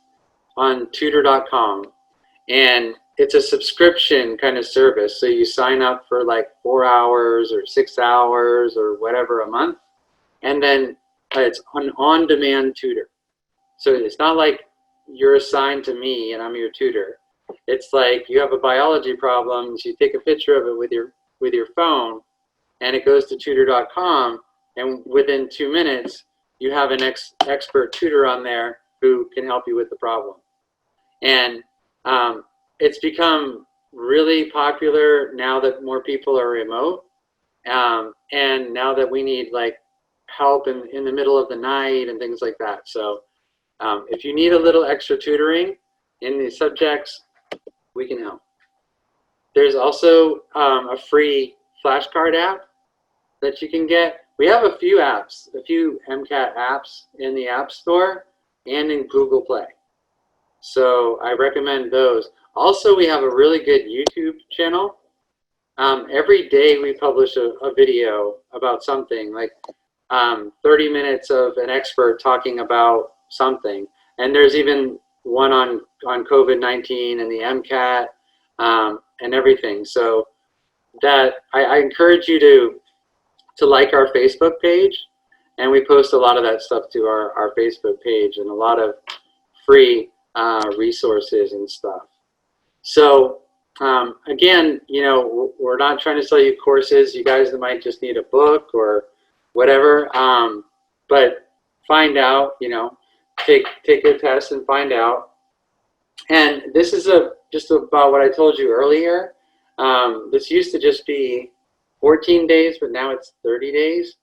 on tutor.com, and it's a subscription kind of service. So you sign up for like 4 hours or 6 hours or whatever a month, and then it's an on-demand tutor. So it's not like you're assigned to me and I'm your tutor. It's like you have a biology problem, so you take a picture of it with your phone, and it goes to tutor.com, and within 2 minutes you have an expert tutor on there who can help you with the problem. And it's become really popular now that more people are remote, and now that we need like help in the middle of the night and things like that. So if you need a little extra tutoring in these subjects, we can help. There's also a free flashcard app that you can get. We have a few apps, a few MCAT apps in the App Store and in Google Play. So I recommend those. Also, we have a really good YouTube channel. Every day we publish a video about something, like 30 minutes of an expert talking about something. And there's even one on COVID-19 and the MCAT and everything. So that I encourage you to like our Facebook page, and we post a lot of that stuff to our Facebook page, and a lot of free resources and stuff. So again, we're not trying to sell you courses. You guys might just need a book or whatever, but find out, take a test and find out. And this is just about what I told you earlier. This used to just be 14 days, but now it's 30 days.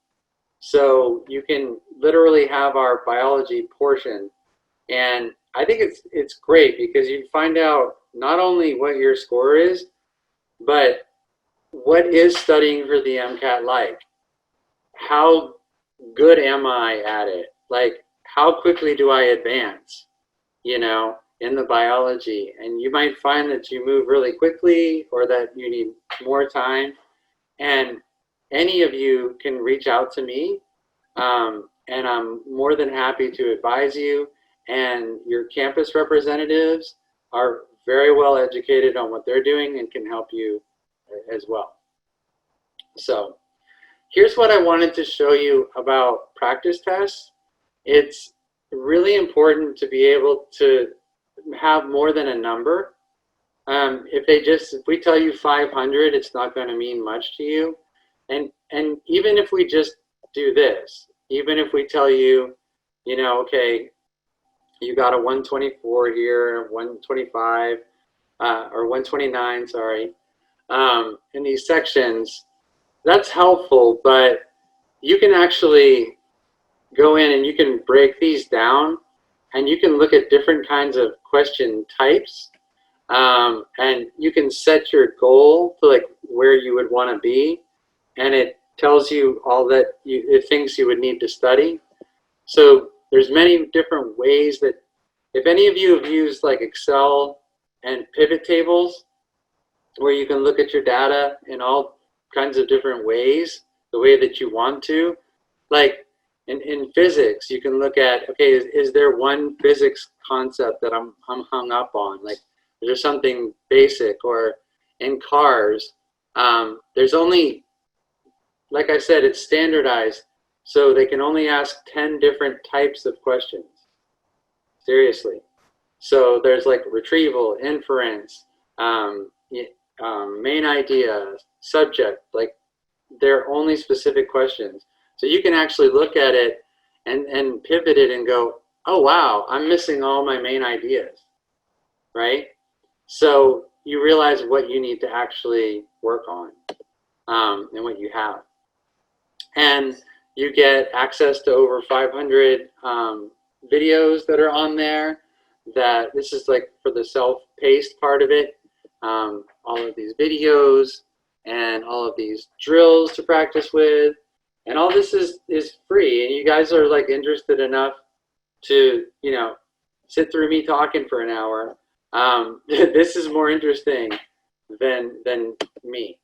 So you can literally have our biology portion. And I think it's great because you find out not only what your score is, but what is studying for the MCAT like? How good am I at it? Like, how quickly do I advance, in the biology? And you might find that you move really quickly or that you need more time. And any of you can reach out to me, and I'm more than happy to advise you and your campus representatives are very well educated on what they're doing and can help you as well. So here's what I wanted to show you about practice tests. It's really important to be able to have more than a number. If we tell you 500, it's not going to mean much to you. And even if we just do this, even if we tell you, you know, okay, you got a 124 here, 125, or 129, sorry, in these sections, that's helpful, but you can actually go in and you can break these down and you can look at different kinds of question types, and you can set your goal to like where you would want to be, and it tells you all that the things you would need to study. So there's many different ways that, if any of you have used like Excel and pivot tables, where you can look at your data in all kinds of different ways, the way that you want to. Like in physics, you can look at, okay, is there one physics concept that I'm hung up on? Like, is there something basic? Or in cars, there's only, like I said, it's standardized, so they can only ask 10 different types of questions. Seriously. So there's like retrieval, inference, main idea, subject, like they're only specific questions. So you can actually look at it and pivot it and go, oh wow, I'm missing all my main ideas, right? So you realize what you need to actually work on, and what you have. And you get access to over 500 videos that are on there. That this is like for the self-paced part of it. All of these videos and all of these drills to practice with, and all this is free. And you guys are like interested enough to, you know, sit through me talking for an hour. This is more interesting than me.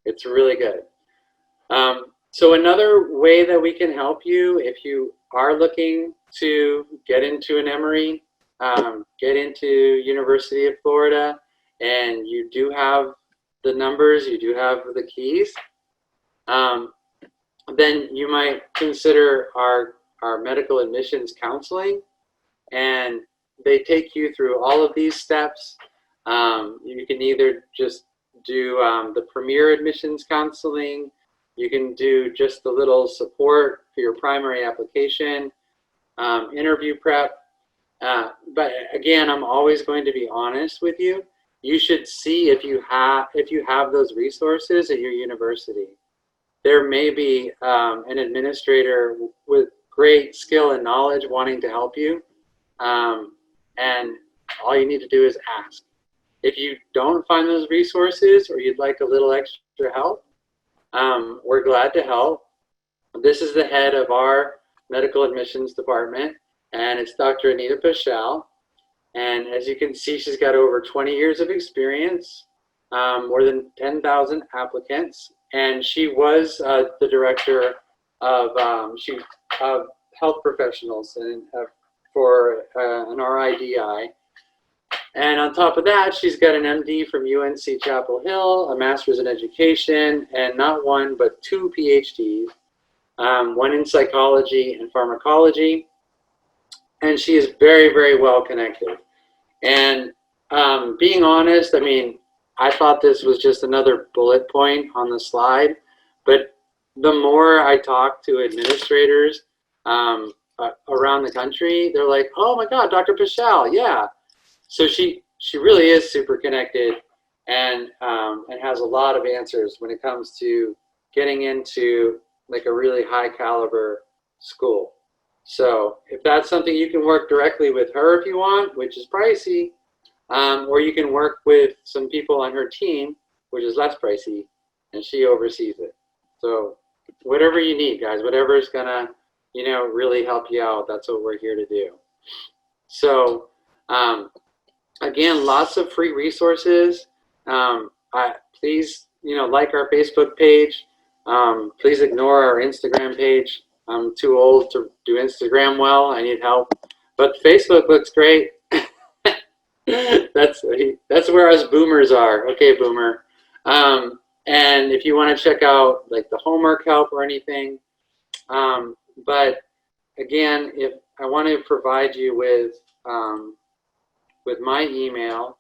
It's really good. So another way that we can help you, if you are looking to get into an Emory, get into University of Florida, and you do have the numbers, you do have the keys, then you might consider our medical admissions counseling, and they take you through all of these steps. You can either just do the premier admissions counseling, you can do just a little support for your primary application, interview prep. But again, I'm always going to be honest with you. You should see if you have those resources at your university. There may be an administrator with great skill and knowledge wanting to help you, and all you need to do is ask. If you don't find those resources, or you'd like a little extra help, we're glad to help. This is the head of our medical admissions department, and it's Dr. Anita Paschal. And as you can see, she's got over 20 years of experience, more than 10,000 applicants, and she was the director of health professionals and for an RIDI. And on top of that, she's got an MD from UNC Chapel Hill, a master's in education, and not one, but 2 PhDs, one in psychology and pharmacology. And she is very, very well connected. And being honest, I mean, I thought this was just another bullet point on the slide, but the more I talk to administrators around the country, they're like, oh my God, Dr. Paschal, yeah. So she really is super connected, and has a lot of answers when it comes to getting into like a really high caliber school. So if that's something, you can work directly with her if you want, which is pricey, or you can work with some people on her team, which is less pricey, and she oversees it. So whatever you need, guys, whatever is gonna, you know, really help you out, that's what we're here to do. So again, lots of free resources. Please, you know, like our Facebook page. Please ignore our Instagram page. I'm too old to do Instagram well. I need help. But Facebook looks great. That's where us boomers are. Okay, boomer. And if you want to check out like the homework help or anything, but again, if I want to provide you with my email,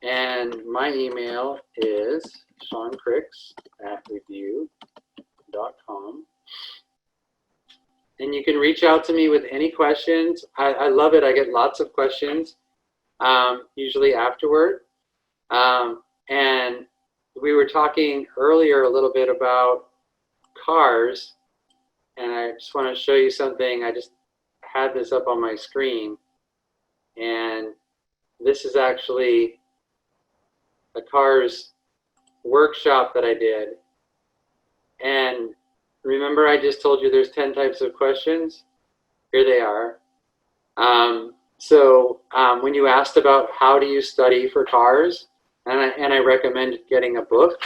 and my email is seancrix@review.com. And you can reach out to me with any questions. I love it. I get lots of questions, usually afterward. And we were talking earlier a little bit about cars, and I just want to show you something. I just had this up on my screen, and this is actually a cars workshop that I did. And remember I just told you there's 10 types of questions? Here they are. When you asked about how do you study for cars, and I recommend getting a book,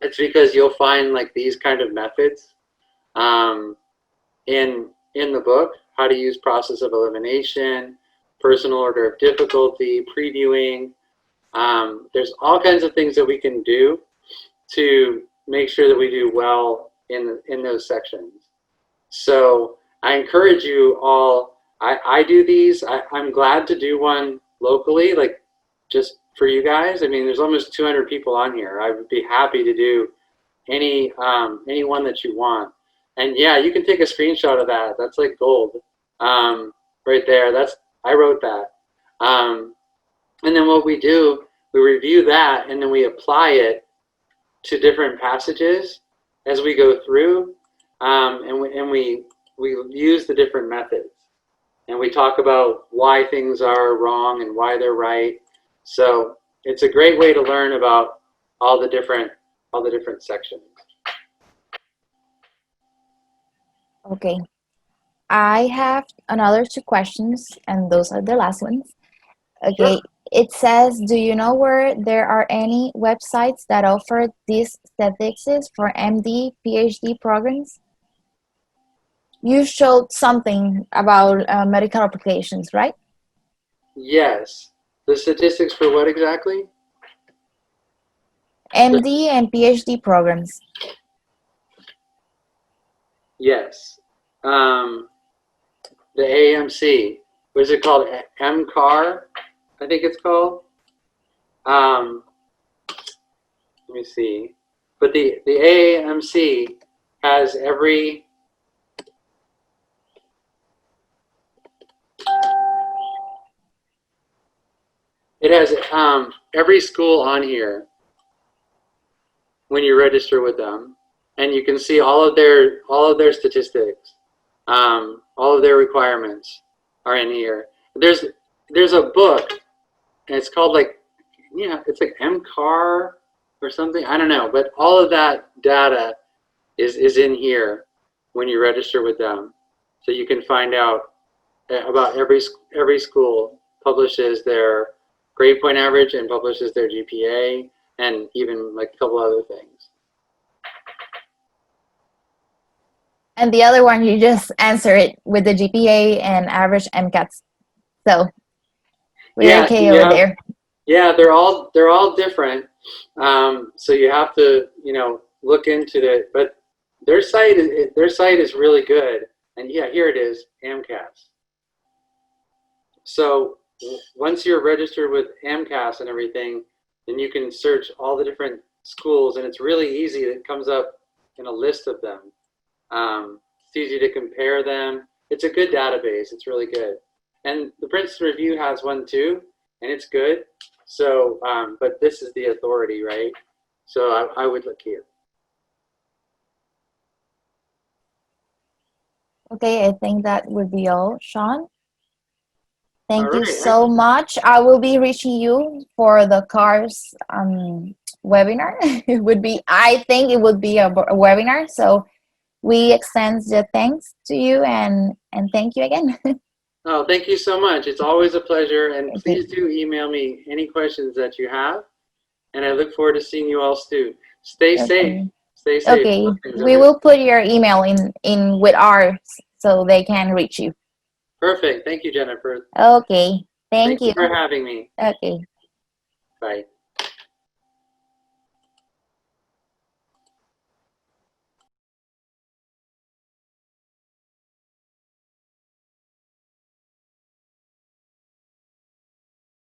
it's because you'll find like these kind of methods in the book, how to use process of elimination, personal order of difficulty, previewing. There's all kinds of things that we can do to make sure that we do well in those sections. So I encourage you all, I do these, I'm glad to do one locally, like just for you guys. I mean, there's almost 200 people on here. I would be happy to do any one that you want. And yeah, you can take a screenshot of that. That's like gold right there. I wrote that. And then what we do, we review that, and then we apply it to different passages as we go through, and we use the different methods, and we talk about why things are wrong and why they're right. So it's a great way to learn about all the different sections. Okay, I have another two questions, and those are the last ones. Okay, Sure. it says, do you know where there are any websites that offer these statistics for MD, PhD programs? You showed something about medical applications, right? Yes. The statistics for what exactly? MD and PhD programs. Yes. The AMC. What is it called? MCAR, I think it's called. Let me see. But the AAMC has every every school on here when you register with them, and you can see all of their statistics, all of their requirements are in here. There's a book, and it's called like, yeah, it's like MCAR or something. I don't know, but all of that data is in here when you register with them, so you can find out about every school publishes their grade point average and publishes their GPA, and even like a couple other things. And the other one, you just answer it with the GPA and average MCATs. So we're okay over there. Yeah, they're all different. So you have to, look into it. But their site is really good. And yeah, here it is, AMCAS. So once you're registered with AMCAS and everything, then you can search all the different schools, and it's really easy. It comes up in a list of them. It's easy to compare them. It's a good database. It's really good. And the Princeton Review has one too, and it's good. So, but this is the authority, right? So I would look here. Okay, I think that would be all, Sean. Thank you All right. so much. I will be reaching you for the CARS webinar. It would be, I think it would be a webinar. So we extend the thanks to you, and thank you again. Oh, thank you so much. It's always a pleasure. And Okay. please do email me any questions that you have. And I look forward to seeing you all soon. Stay safe. Stay safe. Okay, we will put your email in with ours so they can reach you. Perfect. Thank you, Jennifer. Okay. Thank you. for having me. Okay. Bye.